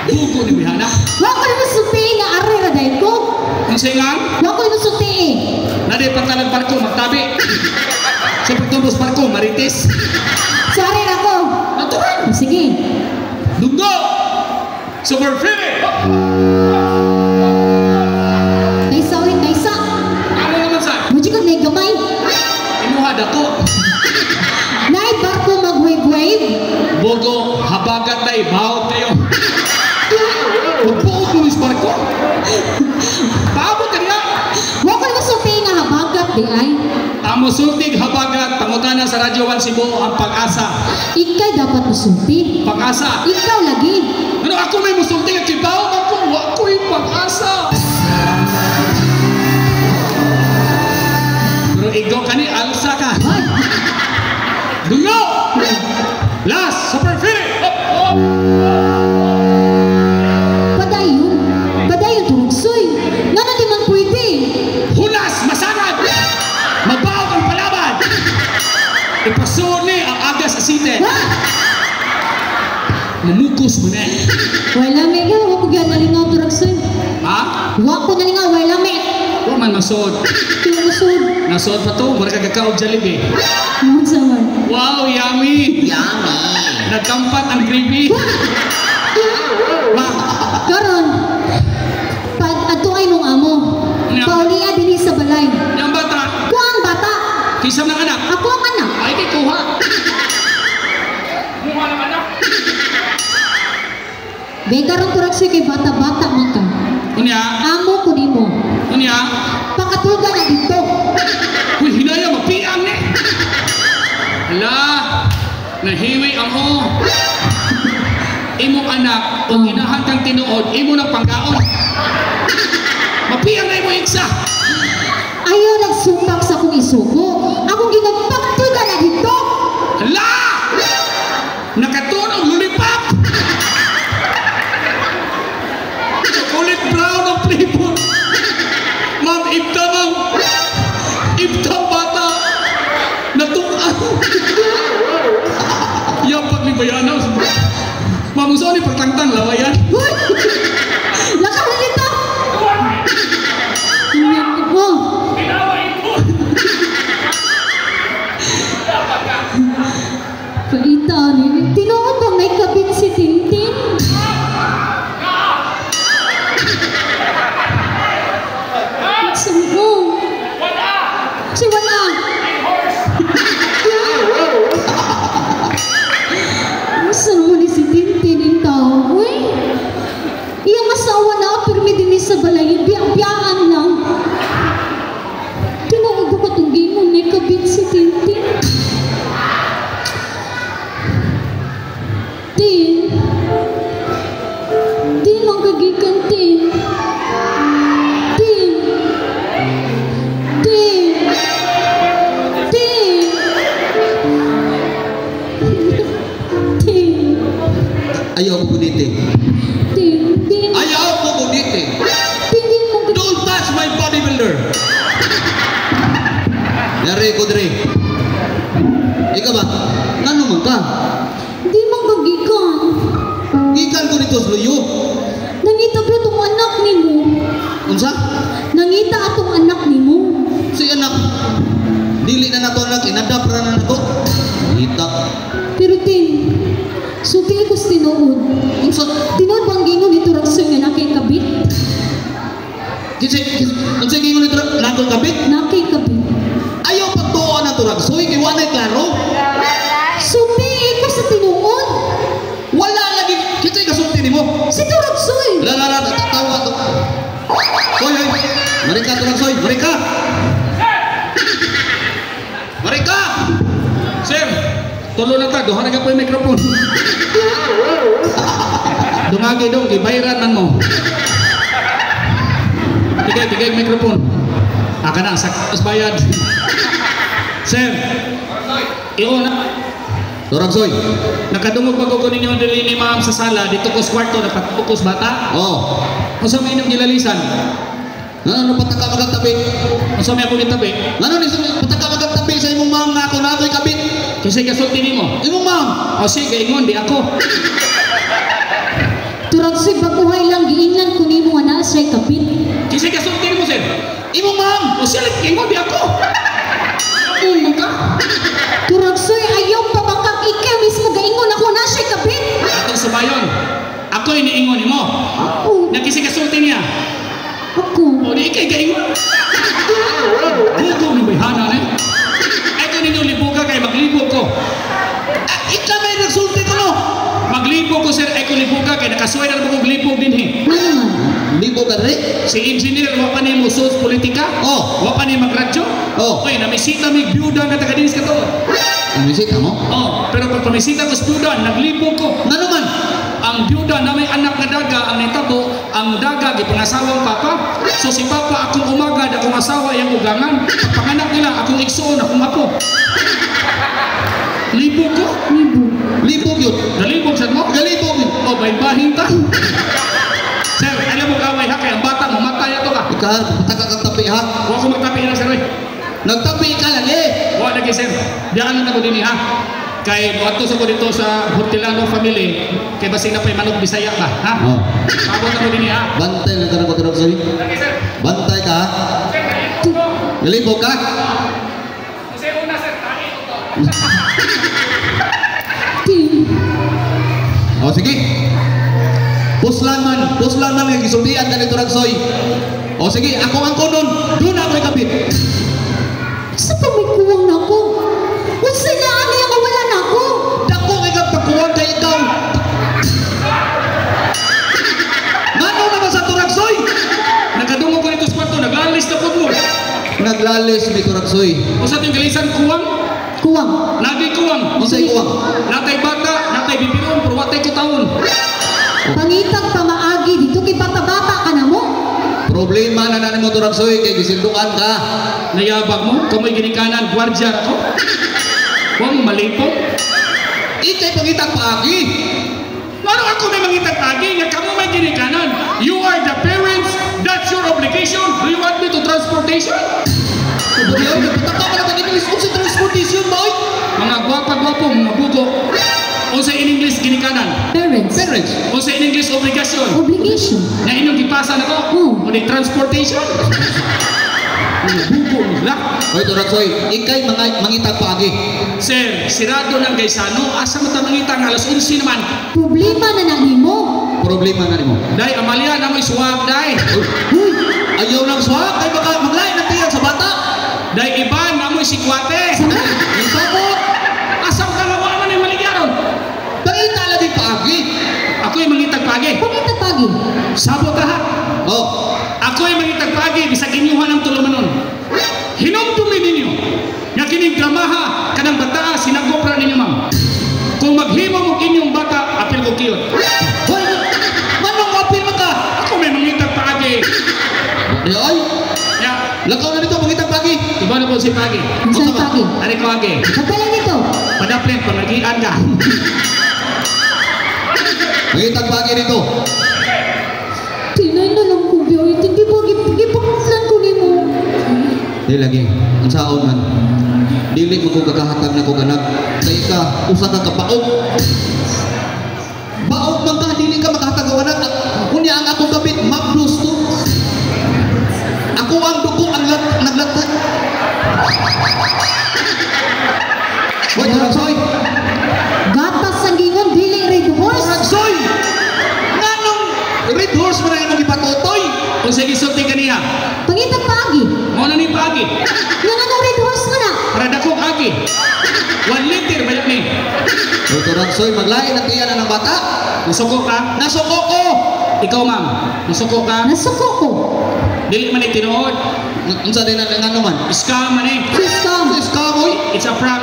Bugo ni Mihana. Wa ko naman sutiin nga ari ra dahil ko. Ang singang, Wa ko naman sutiin. naday pantalan barko, magtabi. Sa pagtumbos barko, maritis. Sa ari ako. Natural. Sige. Dunggo! Super Philip! Naisa ulit, naisa. Ano naman sa? Mujud kag nay gamay. Inuhad ako. Nay barko mag-wave-wave. Bogo, habagat na ibawag kayo. Magbuog mo sa barko. Paabot ka niya. Wa ko naman sutiin nga habagat di ay. Amo sultig habagat, pangutana sa Radyo 1 Cebu ang pag-asa. Ikay dapat musulti. Pag-asa. Ikaw lagi. Ano ako may musultig at kibaw ako, wako'y pag-asa. Pero ikaw kani, alsa ka. Ay. Dungo! Last, Super Philip! Oh, oh. Padayon. Padayon turugsoy. Nga na di man pwede. Hulas, masagad! Magbaog ang palaban! Ipasuni ang aga sa site. Ha? Mamukos mo na. Wala me ka. Wa ko gyan nalingaw turugsoy. Ha? Wa ko nalingaw. Wala me. Huwag man masod. Tinusod. Nasod pa to, mura kagakaog Jollibee. Naman sa man. Wow, yummy! Yummy. Nagkampat ang gravy. Ma, Karon. Ato ay mong amo. Nga. Paulia din sa balay. yung bata, Ko ang bata. kisam ng anak. Ako ang anak. Ay, kay kuha. Mukha ng anak. Begaron turagsoy kay bata-bata man ka. Unya, Amo ko nimo. unya, Pakatuga na dito. uy, hinaya, magpiang ni. Hala, nahiwi ang o. Imong anak, o ginahan kang tinuod, imo ng pangkaon. Mapiang na imo iksa. Ayaw nagsumbak sa akong isuko. Akong ginagpaktuga na dito. Hala! Nakatunog, lulipap! Chocolate brown ang flavor. Ma'am, ibtang bata. Natukan. Yang paglibayanaw. Ma'am, usaw ni pagtangtang lawayan. Uy! Lakaw na dito. Uy, ako. bodybuilder. Dari ko dire. Ikaw ba? Ngano man ka? Di magagikan. Gikan ko dito sa luyo. Nangita ba itong anak ni mo? Unsa? Nangita atong anak ni mo. Si anak. Dili na nato anak, inadap ra na nato. Kita. Pero tin, suti ko sa tinuod. Unsa? Tinuod bang gingon dito raksoy nga nakay kabit? Unsa gingon nito nato kabit? Nakay kabit. Ayaw pagtuon na turag. Soy kay wanay klaro. Suti ko sa tinuod. Wala lagi kitay kasulti nimo. Si Turagsoy. La tawa to. Hoy. Mereka turag soy, mereka. Mereka. Sir, tulo na ta, duha na ka po yung microphone. Dumagi dong, gibayran man mo. Tigay yung microphone. Aka na, sakos bayad. Sir, iuna. Turag soy. Nakadungog ba ko ninyo dili ni ma'am sa sala dito ko sa kwarto napatukos bata? Oh. Unsa may inyong gilalisan? Ano pataka magtabi? Unsa may ako gitabi? Ano ni pataka magtabi sa imong ma'am nga ako na ako'y kabit? Kasi kasulti nimo. Imong ma'am. O sige, ingon di ako. Turagsoy baguhay lang giingnan ko nimo nga naa siya kabit. Kasi kasulti nimo sir. Imong ma'am. O sige, ingon di ako. Ingon ka? Turagsoy ayaw pa bangkang ikaw mismo gaingon ako na siya kabit. Atong subayon. Ako iniingon nimo. Oh, Nakisikasulti niya. ako. O di ikay gaingon. Buto ni bayhana ni. Ito ninyo libuga kay maglibog ko. Ikaw may nagsulti ko no. Maglibog ko sir, ay ko libuga kay nakasuway na ko glibog din he. Ano man? Libo ka rin. Si engineer wa pa ni mo sus politika. Oh. Wa pa ni magradyo. Oh. Oy, namisita mig byuda nga taga dinis ka to. Ang bisita mo? Oh, pero pag pamisita ko sa byuda, naglibog ko. Ano man? Ang byuda na may anak na daga, ang nitabo, ang daga gipangasawang papa. So si papa akong umaga, akong asawa yung ugangan. Panganak nila, akong igsuon, akong apo. Libog ko? Libo. Libog yun. Nalibog sa mo? Galibog yun. O, bahin ta. Sir, alam mo kaway ha, kaya ang bata, mamatay ato ka. Ikaw, pataka kang tabi ha. Huwag ko magtapi na sir, oy. Nagtabi ka lang eh. Huwag lagi sir, diyan lang ako din ha. Kay buhatos ako dito sa Hortilano family, kay basing na pa'y manok Bisaya ba, ha? Oh. Abot ako din ha. Bantay lang ka na ko turag soy. Lagi sir. Bantay ka ha. Galibog ka. Kasi una sir, tani ito. Tin. O sige. Puslan man yung gisultian ka ni turag soy. O sige, ako ang kunon. Doon ako'y kapit. Sa pa may kuwang na ko. What's na ano yung wala na ko? Dako kay kang pagkuwag kay ikaw. Ngano naman sa turag soy? Nagkadungo ko nito sa kwarto, naglalis na po mo. Naglalis ni turag soy. O sa ating galisan, kuwang. Kuwang. Lagi kuwang. Unsay kuwang? Natay bata, natay bibiron, pero watay ko taon. Pangitag pamaagi dito kay bata-bata ka na mo. Problema na nanin mo turag soy kay gisindukan ka. Nayabag mo, kamoy ginikanan, gwardiya ako. Huwag mo malipong. Ikay pangitag paagi. Ano ako may mangitag tagi nga kamo may ginikanan? You are the parents, that's your obligation. Do you want me to transportation? Buriyaw, nagpataka ka naman English kung sa transportation ba oy? Mga gwapa-gwapo, mga bugo. O sa in English ginikanan. Parents. Parents. O sa in English obligation. Obligation. Na inyong gipasa na ko. O di transportation. Mga bugo nila. Oy turag soy, ikay mangitag paagi. Sir, sirado ng gaysano. Asa mo ta mangitang alas 11 naman. Problema na nahimo. Problema na nimo. Day, Amalia na mo'y suwag, day. Uy, ayaw nang swak kay baka maglain ng tiyan sa bata. Day, iban na mo'y sikwate. Yung sabot, Asam kalawa man yung maligyaron. pangita lagi paagi. Ako yung mangitag pagi. Pangitag pagi. Sabot ha. Oh, Ako yung mangitag pagi, bisag inyuhan ng tulumanon. Hinumdumi ninyo. Nga kining dramaha, kanang bata, sinagopra ninyo ma'am. Kung maghimo mo inyong bata, apil ko kiyot. hoy, manong apil man ka? Ako may mangitag pagi. Ay, Ya, lakaw na dito mangitag paagi. iba na po si pagi. Unsay pagi? Ari ko agi. Kapala nito. Padaplen, pamagian ka. Mangitag paagi dito. Tinay na lang ko biyo. Hindi ba gipaklan ko nimo? Di lagi. Ang saon man. Dili mo kong kakahatag na kong anak. Kaya ka, usa ka kabaog. Baog man ka, dili ka makahatag ang anak. Kunya ang akong kapit, mabdos to. Ako ang dugo ang naglagtag. Boy, Taragsoy! Gatas ang gingon, dili red horse. Taragsoy! Nganong red horse mo na yung ipatotoy? Kung sige sulti ka niya, Pangitag paagi. mo na ni pagi. Nga nga red horse mo na. Para dakong agi. 1 liter ba yan ni? Boy, Taragsoy, maglain ang tiyan ng bata. Nasuko ka? Nasuko ko! Ikaw ma'am, nasuko ka? Nasuko ko. Dili man ni tinuod. Unsa din ang ano man? Scam man eh. Sis kam. Sis ka, boy! It's a prank.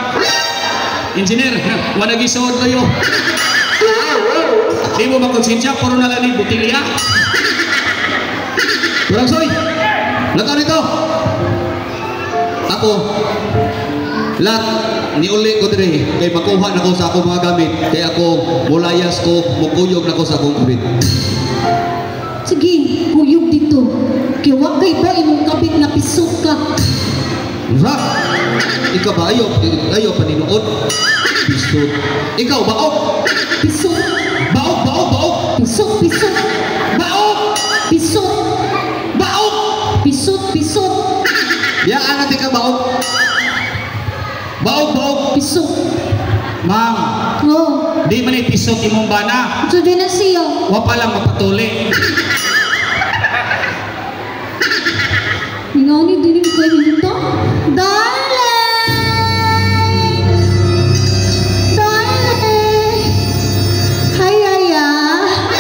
Engineer, wala gisod layo. Di mo makonsensya, puro na lang ni butilya. Taragsoy! Laka nito! Ako, lahat niuli ko dire kay makuha na ko sa akong mga gamit kay ako mulayas ko mukuyog na ko sa akong kabit. Sige, kuyog dito. Kaya wag kay ba imong kabit na pisok ka. Ra, ikaw ba ayaw paninuod? Pisot. Ikaw baog. Pisok. Baog. Pisok, pisok. Baog. Pisok. Baog. Pisok. Yaan natin ka baog. Baog. Pisok. Ma'am, Oh, di man ipisot imong bana. ito din na siya. Wa pa lang mapatuli. Ngaw ni dinig ko dito. Darling! Hi, Aya.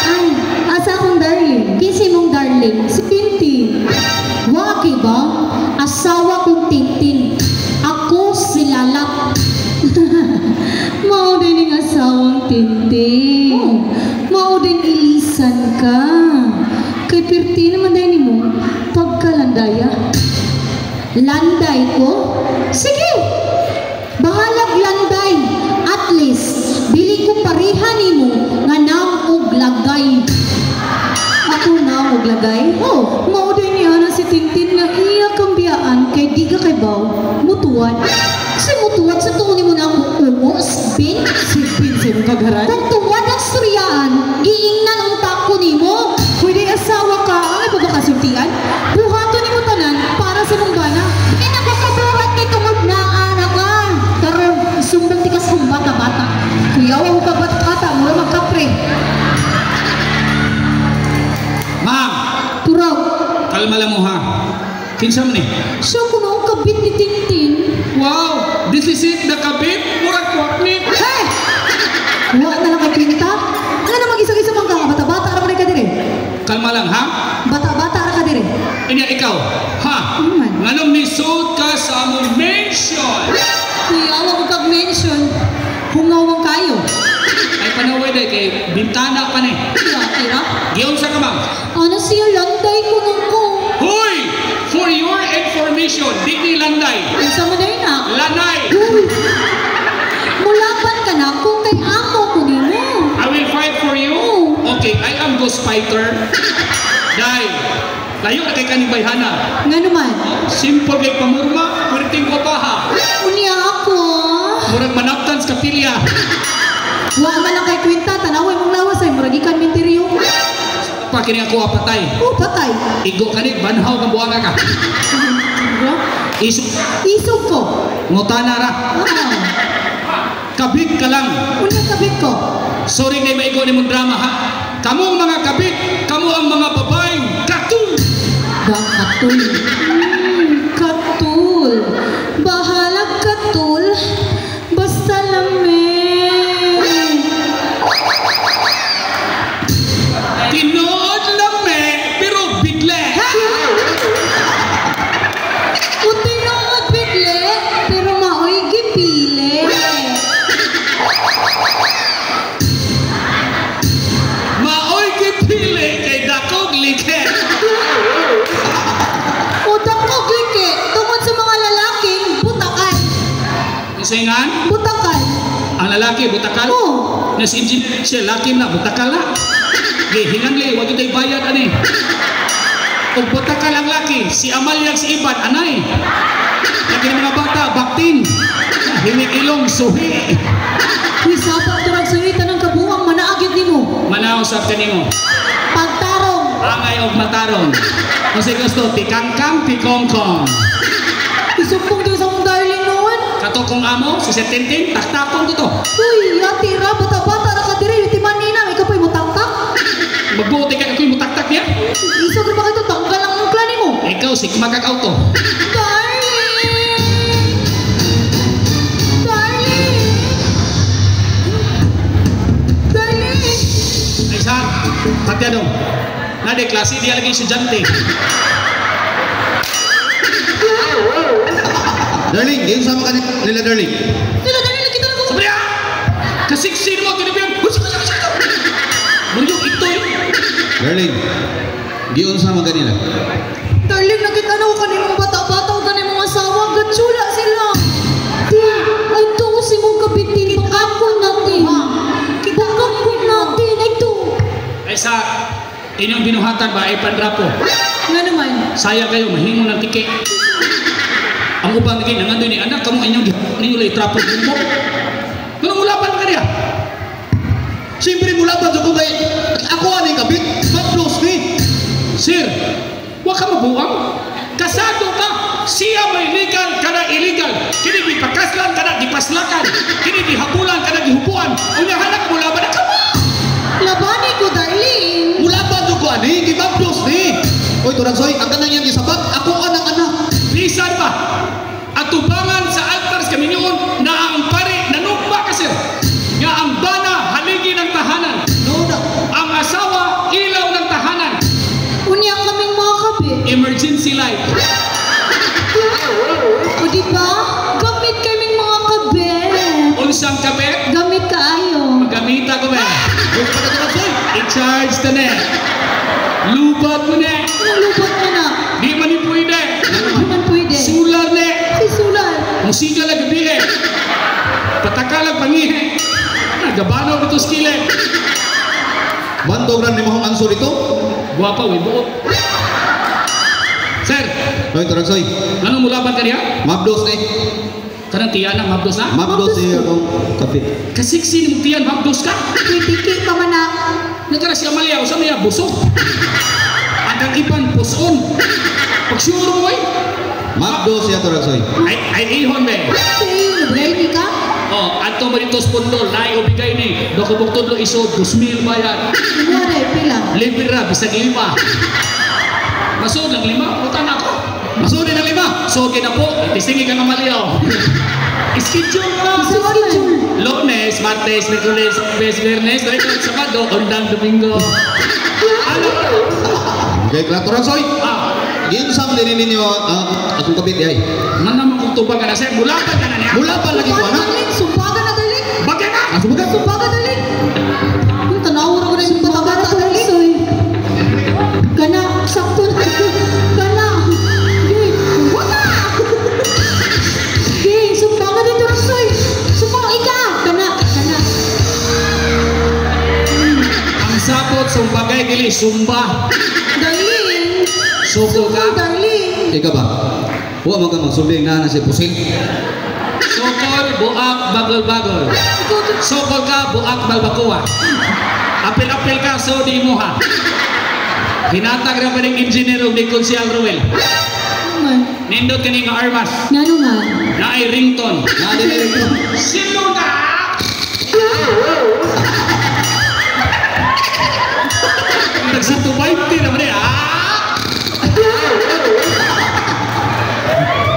Ay, asa akong darling? Kisi mong darling? Si Tintin. Waki ba? Asawa kong Tintin. Ako si Lalat. Mao din ang asawang Tintin. Mao din ilisan ka. Kay Pirti naman din mo, pagkalandaya. Landay ko? Sige! Bahalag landay. At least, bili ko parihan mo nga nang og lagay. Ako na og lagay? Oh, mao din niya na si Tintin nga iya kambiyaan kay di ka kay baw, mutuwad. Kasi mutuwad sa tuon mo na akong umos, bin? Si mong kagaran? Kung tuwad ang suryaan, giingnan ang tako ni mo. Pwede asawa ka, ano ba kasultian? Buhato ni mo tanan para sa mong bana. Nagkakabuhat kay tungod na anak ka. Karon, sumbong tikas kong bata-bata. Kuyawa mo pag-bata-bata, mura magkapre. Ma'am, Turag, kalma lang mo ha. Kinsa man ni? siya ko na ang kabit ni Tintin. Wow, this is it, the kabit. Murag kwaknit. Hey! Huwag na lang kay Pinta. Ano na mag-isa-isa mang ka? Bata-bata ra ka dire. Kalma lang ha. Bata-bata ra ka dire. Inya ikaw, ha? Ano man? Nganong nisod ka sa among mention? Kuyawa ko pag-mention. Hungawang kayo. Ay panaway day kay bintana pa ni. Kaya, kaya? Giyon sa ka ma'am. Ano siya landay ko nung ko? Hoy! For your information, di ni landay. Isa mo na yun ah. Lanay! Mulapan ka na kung kay ako ko din mo. I will fight for you. Okay, I am ghost fighter. Dai, layo na kay kanibayhana. Nga naman. Simple kay pamurma, pwedeng ko pa ha. Unya ako. Murag manaptan sa kapilya. Huwag man lang kay Quinta. Tanaway mong lawas ay murag ikan minteriyo. Pakini ako apatay. Oh, patay. Igo ka ni, banhaw ka buwanga ka. Isog, Isog ko. ngutana ra. Ah. Kabit ka lang. Unya kabit ko. Sorry na maigo ni mong drama ha. Kamu ang mga kabit, kamu ang mga babaeng katul. Bang katul. Katul. Bahalag katul. Basta lamin. Tinood lang pero bigla. Utinood bigle, pero maoy gipile. Maoy gipili kay dakog liket. Utak ko glike, tungod sa mga lalaking butakan. Isingan, Butakan. ang lalaki butakal. Oh. Nas engineer siya laki na butakal na. Di hingan li, wag tay bayad ani. Kung buta ka lang laki, si Amalia si Iban, anay. Lagi ng mga bata, baktin. Himig ilong, suhi. Uy, sabak turag suyita ng kabuang, manaagid ni mo. Manaw sa kanimo. Pagtarong. Angay og matarong. Kasi gusto, tikangkang, tikongkong. Isumpong din sa mong darling noon. Kato kong amo, si Setintin, taktakong ko to. Uy, yatira, bata-bata na kadiri, yung timan nina, ikaw pa'y mutaktak. Magbuti ka ako'y mutaktak niya. Isa ko ba kayo, tanggal ang ang klani mo. Ikaw, si kumagag-auto. Darling! Darling! Darling! Ay sa, pati ano, nade klase, di lagi estudyante. Darling, game sama ka nila, darling. Sila, darling, nakita na ko. Sabriya! Kasiksin mo, tinibiyan. Muryok ito eh. Darling, giun sama ka nila. Darling, nakita na ko kanimong bata-bata o kanimong asawa. Gatsula sila. Di, ay to si mong kapitin. Bakakon natin. Bakakon natin. Ay to. Ay sa, inyong binuhatan ba ay pandrapo. Nga naman. Saya kayo, mahingo ng tike. Ang upang naging nangandoy ni anak, kamu inyong ninyo lay trapo mo. Ganun mulapan ka niya. Siyempre mulaban sa kung kay ako aning kabit. Maplos ni. Sir, huwag ka mabuang. Kasado ka. Siya may legal, kada illegal. Kini di pakaslan, kada di paslakan. Kini di habulan, kada di hupuan. Unyahan ka mulaban na ka mo. Labani ko, darling. Mulaban sa ko ani, di maplos ni. Oy, turang soy, ang kanang yan gisabat, ako anak-anak. Lisan ba? Atubangan sa altars kami noon na ang pari nanugba ka sir. Nga ang bana haligi ng tahanan. No na. Ang asawa ilaw ng tahanan. Unya kaming mga kape. Emergency light. O diba? Gamit kaming mga kape. Unsang kape? Gamit kaayo. Magamita ko ba? Oy, kada turang soy. I-charge na na. Lubat mo na. Anong lubot mo na? Di man ni pwede. Hindi man pwede. Sular na. Si Sular. Musika lang gabi eh. Patakalang pangihe. Nagabano ito skile. Bandog ran ni mo ang answer ito. Guwapa, may buot. Sir, Oy, turang soy. anong mulaban ka niya? Maplos ni. Kanang tiyan na, mabdos na? Maplos ni akong kabit. Kasiksi ni mong tiyan, mabdos ka? Pitiki pa man na. Nagkara si Amalia, usap niya, busog. Ang iban, puson. Pag-sure mo eh. Maplos siya turang soy. Ay ihon be. Sa iyo, nag-ready ka? Oh, ato ba dito sa pundol, na ibigay ni, doko buktod lo isod, 2,000 bayad. Kunyari, pila. Libre ra, bisag 5. Masod lang 5, putan ako. Masod na 5. So, na po, tisingi ka ng Amalia. Schedule mo. Schedule. Lunes, Martes, Miyerkules, Biyernes, Sabado, Sabado, Undang, Domingo. Ano? Okay, kaya turang soy. Game sam din ninyo akong kabit ay. Manamang kung tubag ka na sir, mulapan ka na niya. Mula pa lagi ko Sumbagan, anak. darling. Sumbagan na, darling. Bagay ka! Asubugan. Sumbagan, darling. Yung tanawar ko na yung bata-bata, darling. Kana, sakto na. Kana. Gay, wala. Gay, sumbagan dito, Rasoy. Sumbagan ika. Kana. Ang sapot, sumbagay, dili, sumba. Darling. Suko ka. Darling. Ika ba? Huwag mo ka magsuling na si Pusing. Sokol, buak, bagol-bagol. Ikaw to. Sokol ka, buak, balbakuwa. Apil-apil ka, so di mo ha. Hinatag na pa ng engineer o ni Consial Ruel. Naman. Nindot ka nga armas. Ngano nga? Na ay ringtone. Nadinirig ko. Sino ka? Nagsitubay, di naman eh.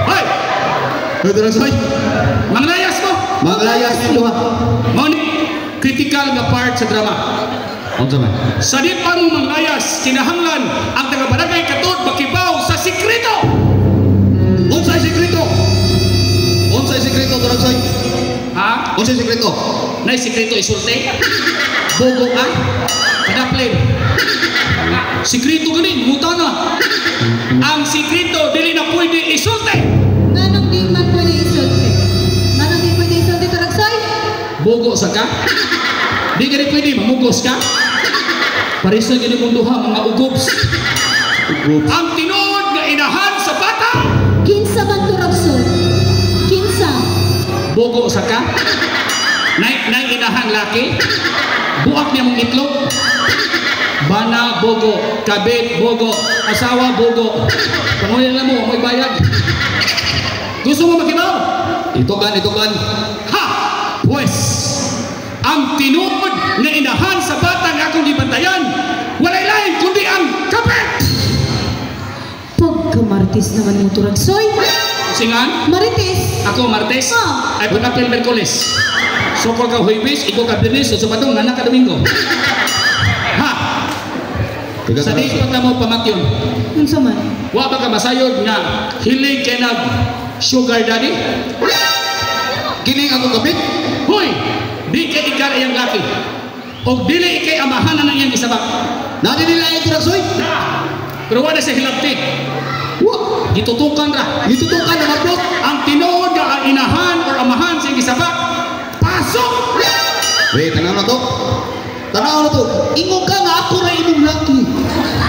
Hoy! Hoy, turang soy. Manglayas mo! Maglayas ni duha. Moni, critical nga part sa drama. Unsa man? Sa di pa mo manglayas, kinahanglan ang taga-barangay katod makibaw sa sikreto! Unsay sikreto? Unsay sikreto turang soy? Ha? Unsay sikreto? Nay sikreto isulti? Bogo ka? Kadaplin? Sikreto gani, muta na. Ang sikreto, dili na pwede isulti! Nganong di man pwede isulti? Nganong di pwede isulti, Taragsay? Bogo sa ka? Di ka rin pwede, mamugos ka? Paris na gini mong duha, mga ugobs. Oops. Ang tinuod nga inahan sa bata. Kinsa man turagson? Kinsa? Bogo sa ka. Nay inahan laki. Buak niya mong itlog. Bana bogo, kabit bogo, asawa bogo. Panguyan na mo, may bayad. Gusto mo makibaw? Ito kan. Ha! Pues, ang tinuod na inahan sa batang akong gibantayan, walay lain kundi ang kapit! Pagkamartis naman mo turagsoy. Singan? Marites. Ako Martes, Ah. ay pag-apil Merkules. Sokol ka Huwebes, ikaw ka Biyernes, so Sabado, anak ka Domingo. Ha! Sa di pa mo pamatyon. Unsa man? Wa ba ka masayod nga hilig kay nag sugar daddy? Kini ako kapit. Hoy! Di kay ikar iyang laki. O dili kay amahanan ng iyang isabak. Nadi nila ito rasoy. Pero wala sa hilabti. Wa. Gitutukan ra. Gitutukan na mablot. Ang tinuod nga ang inahan or amahan sa iyang isabak. Pasok! Wait, tanaw na to. Tanaw na to. Ingong ka nga ako na imong laki.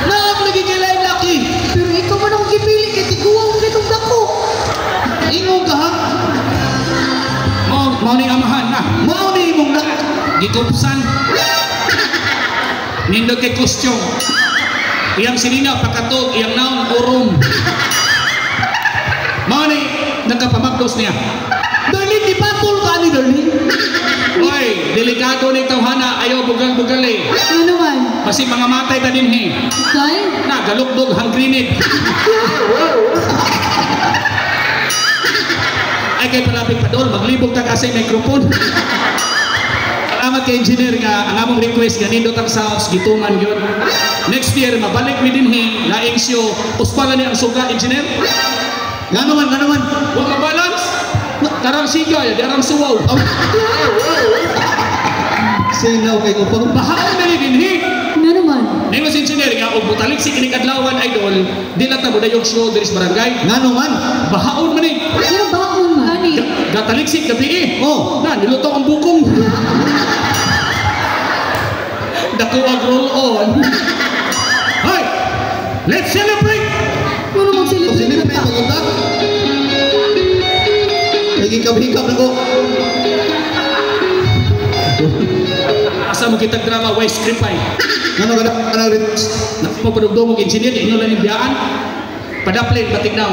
Naak lagi kailan laki. Pero ikaw man akong gipili kay tiguwa mo nitong dako. Ingong ka ha. Mao ni amahan na. Mao ni imong laki. Gikupsan. Nindot kay kustyong. Iyang sinina pakatog, iyang naon urom. Mao ni nagkapamagdos niya. Darling, di patol ka ni Darling. Oy, delikado ni tawhana, ayaw bugal-bugal eh. Ano man? Kasi mga matay ta din eh. Kay? Na galukdog hangrinid. Ay kay palapit pa doon, maglibog ta kasi microphone. Salamat kay engineer nga ang among request nga nindot ang sounds gituman gyud. Next year mabalik mi dinhi laing show. Uspala ni ang suga engineer. Nga naman. Wa mabalance. Karang siga ya, darang suwaw. Sinaw kay ko pang Bahaon na ni dinhi. Ano man? Nimo si engineer nga og butalik si kining adlawan idol, di lang ta mo dayog show diri sa barangay. Nga naman. Bahaon man ni. Ano baon man? Ani? Gatalik si gabi eh. Oh. Na niluto ang bukong. Dako ang roll on. Hoy! Let's celebrate! Ano mag-celebrate na Sinipin ta? pagunta. Hikap-hikap na ko. Asa mo kitag drama, why script ay? Ano ka na rin? Mo padugdog og engineer, inyo lang yung biyaan. Padaplin, batignaw.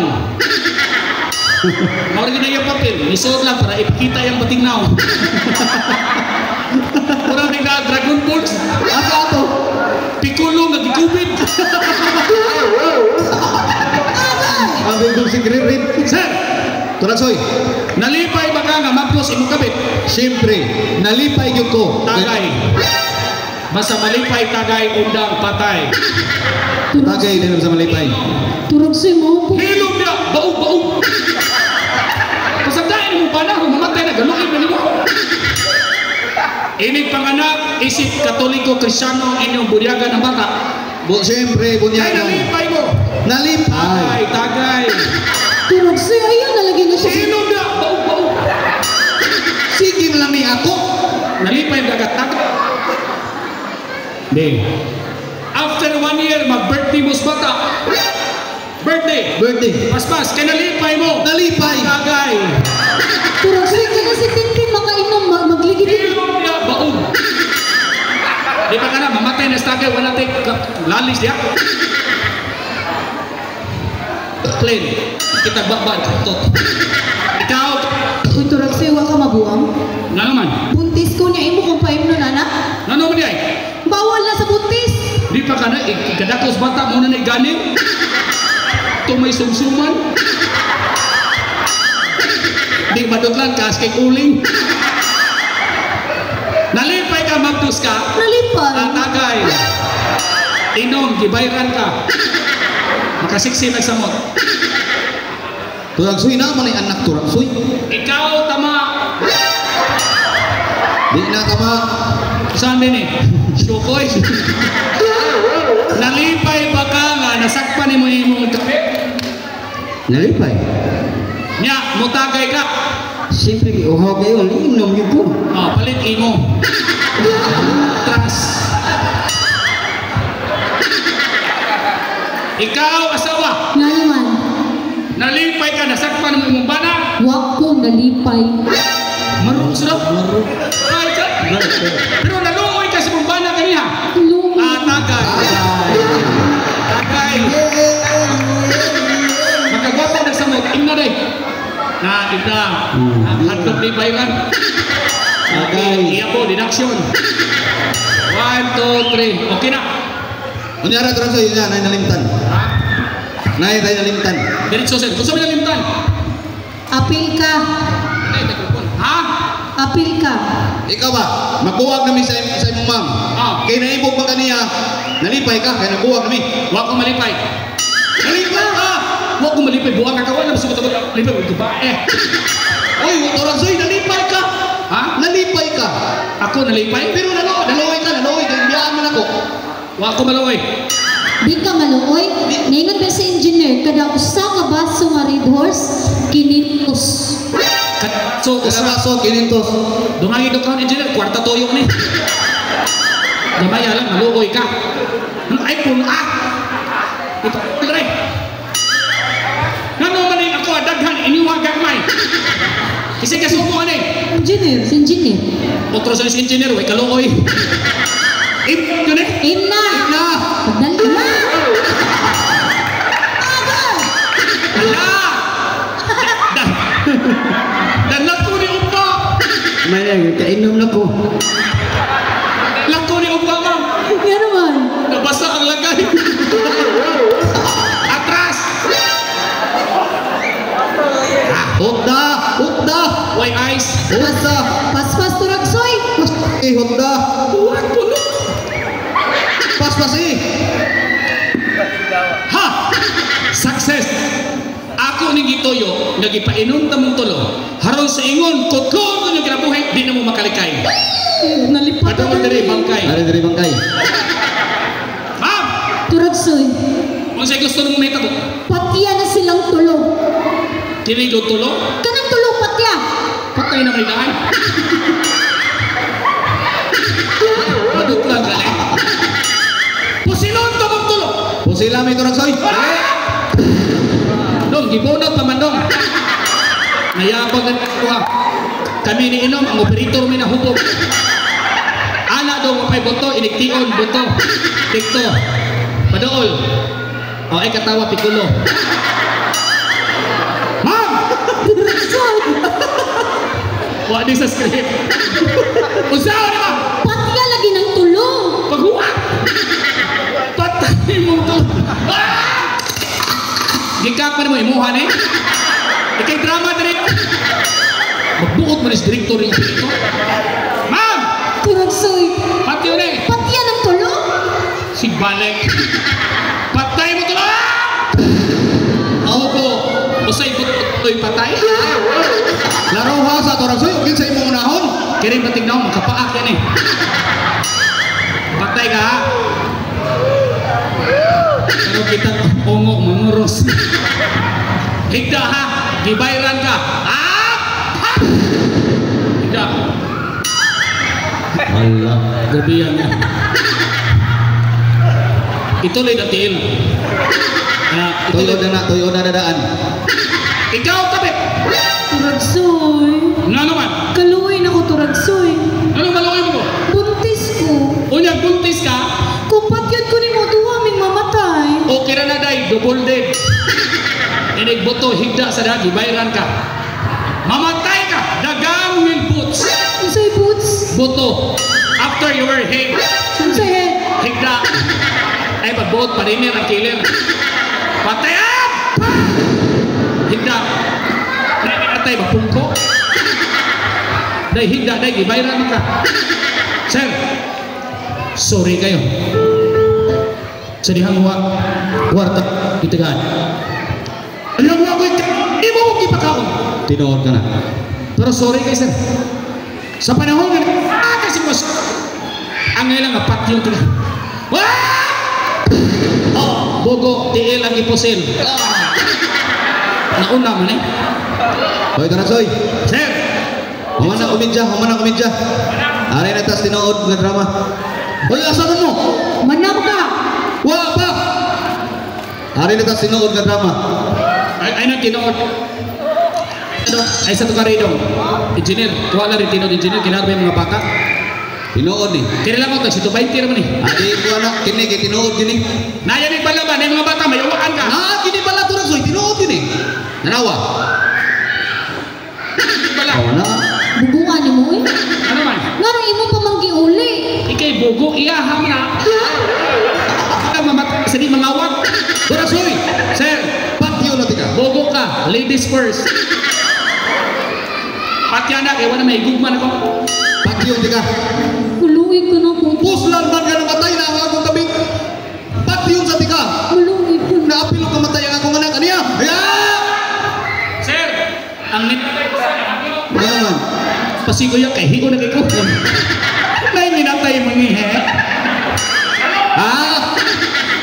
Mawag na yung papel, isuot lang para ipakita yung batignaw. Murang na Dragon Balls. Asa ato? Piccolo nga gikubit. Ang gugong si Green. Sir, Turagsoy. nalipay ba ka nga maplos imong kabit? Siyempre, nalipay yun ko. Tagay. Basta malipay tagay, undang patay. Tagay din sa malipay. Turagsoy mo po. Hilom niya, baog. Kasagdain mo pa na, mamatay na, galuin mo. Inig panganak, isip katoliko, kristyano, inyong bunyagan ng bata. Siyempre, Ay, bunyagan. nalipay mo. Nalipay. Tagay. Turagsoy, ayun, nalagyan na siya. Hilom niya, baog. Sige lang ni ako. Nalipay mo tagay. Hindi. After 1 year, mag-birthday mo sa bata. Birthday. Paspas, kaya nalipay mo. Nalipay. Tagay. Turagsoy, kaya si Tintin makainom, magligid. Hilom niya, baog. Di ba ka na, mamatay na sa tagay, wala tayo lalis niya. Plain. Kita babad. Ikaw, Uy, Turagsoy, wa ka mabuang. nga naman. Buntis ko niya, imo kung paim nun, anak. Ano mo diay? Bawal na sa buntis. Di pa ka na, ikadakos bata mo na ganing. Ito may sumsuman. Di madutlan ka, kay uling. Nalipay ka, magdus ka. Nalipay. Tagay. Inom, gibayran ka. Makasiksi nagsamot. Turagsoy naman ay anak Turagsoy. Ikaw, tama. Di na tama. Saan din eh? Syukoy. Nalipay ba ka nga, nasakpan mo imong kape? Nalipay. Nya, mutagay ka. Siyempre, uhaw kayo. Inom yun po. Palit imo. Trust. Ikaw, asawa, Nga naman, nalipay ka, nasakpan mo imong bana. wak ko nalipay. Marunong sila. Ay, sir. Pero naluoy ka sa imong bana kaniya. Lumi. Tagay. Tagay. Magkagwapo nagsamot. Ingna day. Ingna. Hotdog lipay kan. Okay, iya po, deduction. 1, 2, 3. Okay na. Kunyara terus yun na, nay nalimtan. Ha? Nay tayo nalimtan. Diretso sir. Gusto mo nalimtan? Apil ka. Ay, mikrofon. Ha? Apil ka. Ikaw ba? Magbuwag kami sa imong ma'am. Ah. Kaya naibog ba kaniya? Nalipay ka, kaya nagbuwag kami. Huwag ko malipay. Nalipay ka! Huwag ko malipay. Buwag ka kawan. Gusto ko malipay. Huwag ba? Uy, Torasoy, nalipay ka! Ha? Nalipay ka! Ako nalipay? Pero naloy ka, biyaan mo na ko. Huwag ko maluoy. Di ka maluoy. Naingon ba sa engineer, kada usa ka baso nga red horse, kinitos. So, Kalabaso, kinintos. dumagi doon ka engineer. Kwarta toyo ni. Gamaya lang. Maluoy ka. Ay, puna. Ito. Pulay. Ngano man ako adaghan. Iniwag gagmay. Kasi kasuko ano eh. Engineer. Si engineer. Otro sa engineer. Way kaluoy. Yun eh. Ina. Na! Pagdali na. Ala! Dan lako ni Upa! May kainom na ko. Lako ni Upa, ma'am! Nga naman. Nabasa ang lagay! Atras! Hotda! Hotda! Why eyes? Hotda! Paspas turagsoy. Hotda! Buwan puno! Pas eh! Ha! Success! Ako ni Gitoyo, nagipainom tamong tulo. Haron sa ingon, kutlon ko yung kinabuhi, di na mo makalikay. Nalipat Padawag diri, bangkay. Ari dari bangkay. Ma'am! Turagsoy. Kung sa'yo gusto nung may tabo, Patya na silang tulo. tiniglo tulo, Kanang tulo patya. patay na may daan. Madutlan ka lang. Pusilon to mong tulo! Pusila may Torasoy. Dong, gibunot pa man dong. Nayabag ang kuha. Kami ni Inom, ang operator may nahubog. Ana dong, mapay buto, iniktion, buto. Tikto. Padool. O, ay katawa, pikulo. Ma'am! Turagsoy. Wa di sa script. Usaw na ba? Patya lagi ng tulo. Paghuwa! Patay mo to! Ah! Gikak pa naman imuhan eh. Ikay drama na rin. Magbuot mo na si director yung pinito. Ma'am! Turagsoy. Pati yun eh. Patya ng tulo. Si Balek. Patay mo to lang! Ako po. Usay ko to'y patay. Laro ha sa Torasoy. Ugin sa imong unahon. Kiring bating na ako. Magkapaak yan eh. Patay ka ha. Pero kita ungo manguros. Higda ha. Gibayran ka. Ha? Ha? Higda. Allah. Gabihan niya. Ituloy na tiil. Tuyo na dadaan. Ikaw kapit. Turagsoy. Nga naman. Kaluoy na ko turagsoy. Anong maluoy mo ko? Buntis ko. Unyag buntis ka. Kung patyod ko ni mo duwa ming mamatay. Okay na na day. Double dead. Inig buto. Higda sa dagi. Bayran ka. Mamatay ka. Dagang will boots. Unsay boots. Buto. After you were hit. Unsay head. Higda. Ay pagbuot pa rin ang killer. Patayan! Higda. Atay mapungko. Day higda, day gibayran ka. Sir, sorry kayo. Sa dihang warta itigaan. Alam mo ako di mo ko ipakaon. Tinood ka na. Pero sorry kayo sir. Sa panahon na kasi mas ang ngayon nga pat yung tiga. Wah! Oh, bogo, tiil ang ipusil. Nauna mo na eh. Hoy Torasoy. Sir, Human na kumidya. Aray na tas tinood nga drama. Hoy, asaman mo? Manam ka. Wa pa. Hari nito sinuod nga drama. Ay na tinuod. Ano? Ay sa tukaridong. Engineer, tuwa na rin tinuod engineer, kinarba yung mga baka. Tinuod ni. Kailan lang ako, si Tubay tira mo ni. Adi ko anak kini kay tinuod gini. Nayanig ba laban, ay mga bata, may uwaan ka. Kini pala to Ragsoy, tinuod gini. Nanawa. Bala. Oh na. Bubuan ni mo eh. Ano man? Ngarang imo pamanggi uli. Ikay bugo, iyaham na. Sadi mangawag. Ragsoy, Sir, patio na tika. bugo ka, ladies first. Patya na, ewan na may gugman ako. Patio tika. Huluwi ko na po. Puslan man ka namatay na ang akong tabi. Patio sa tika. Huluwi ko na. Naapil ko matay ang akong anak kaniya. Sir, ang nit... Ano man? Pasigoyak kay higo na kay kupon. Nay minatay mangihe.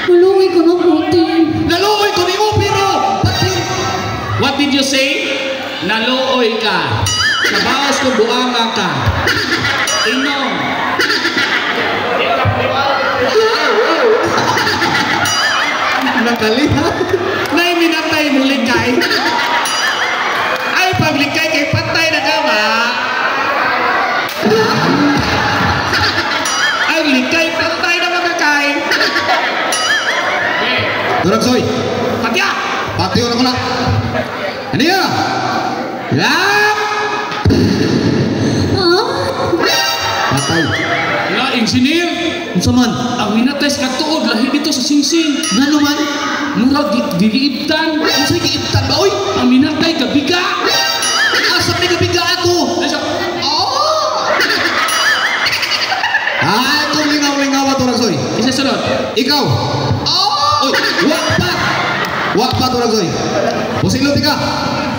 Huluwi ko na po. Naluoy ko ni mo pero patio. What did you say? Naluoy ka. Nabawas ko buanga ka. Inom. Nakalihat. Nay minatay mo likay. Ay paglikay kay patay na ka ba? Ay likay patay na magkakay. Ragsoy, Patya! patio na ko na. Kaniya. Yap! Patay. Nga, engineer, Unsa man? ang minatay sa katuod lahi dito sa singsing. Ngano man? Murag diliibtan. Unsay giibtan ba oy? Ang minatay gabiga. Asa may gabiga ako? Ay, siya, Itong lingaw-lingaw to Ragsoy. isa sunod. Ikaw. Oy, wak pa to Ragsoy. Pusilo tika.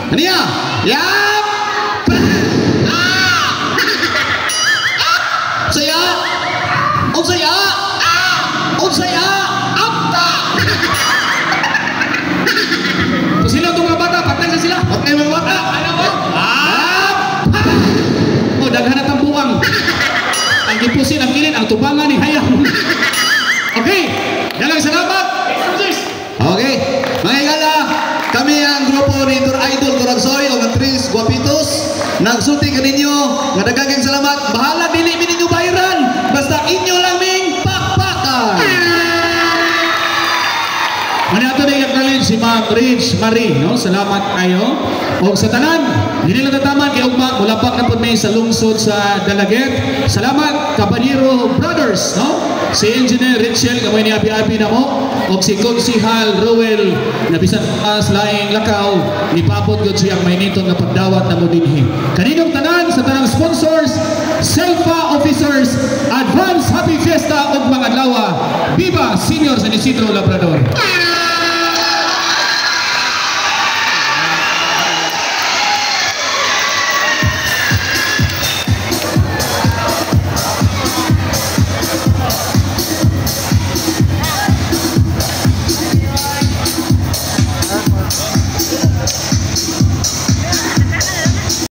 Kaniya. Yap! Saya. Saya. Saya. Apta. Kung sila itong mga bata, patay sa sila. Okay mga bata. Ano mo? Oh, daghan na tang buwang. Ang gipusin, ang kilin, ang tubangan ni Hayang. Okay, dalang salamat. Okay. Mga igala, kami ang grupo ni Tour Idol Ragsoy o ng Tris Guapitos. Nagsulti ka ninyo. Nadagang salamat. Bahala, dili ninyo bayaran. Basta inyo laming pakpakan. Manato na i-acknowledge si Ma'am Rich Marie, no? Salamat kayo. O sa tanan, hindi lang nataman kay Ugma, mulapak na po may sa lungsod sa Dalaget. Salamat, Cabanero Brothers, no? Si Engineer Richel, kamay ni Abi-Abi na mo. O si Konsihal Ruel, na bisan as laing lakaw, ni Papot God siyang may nitong napagdawat na mo dinhi. Kaninong tanan, sa tanang sponsors, Selfa Officers, Advance Happy Fiesta ug mga adlaw. Viva Senior San Isidro Labrador.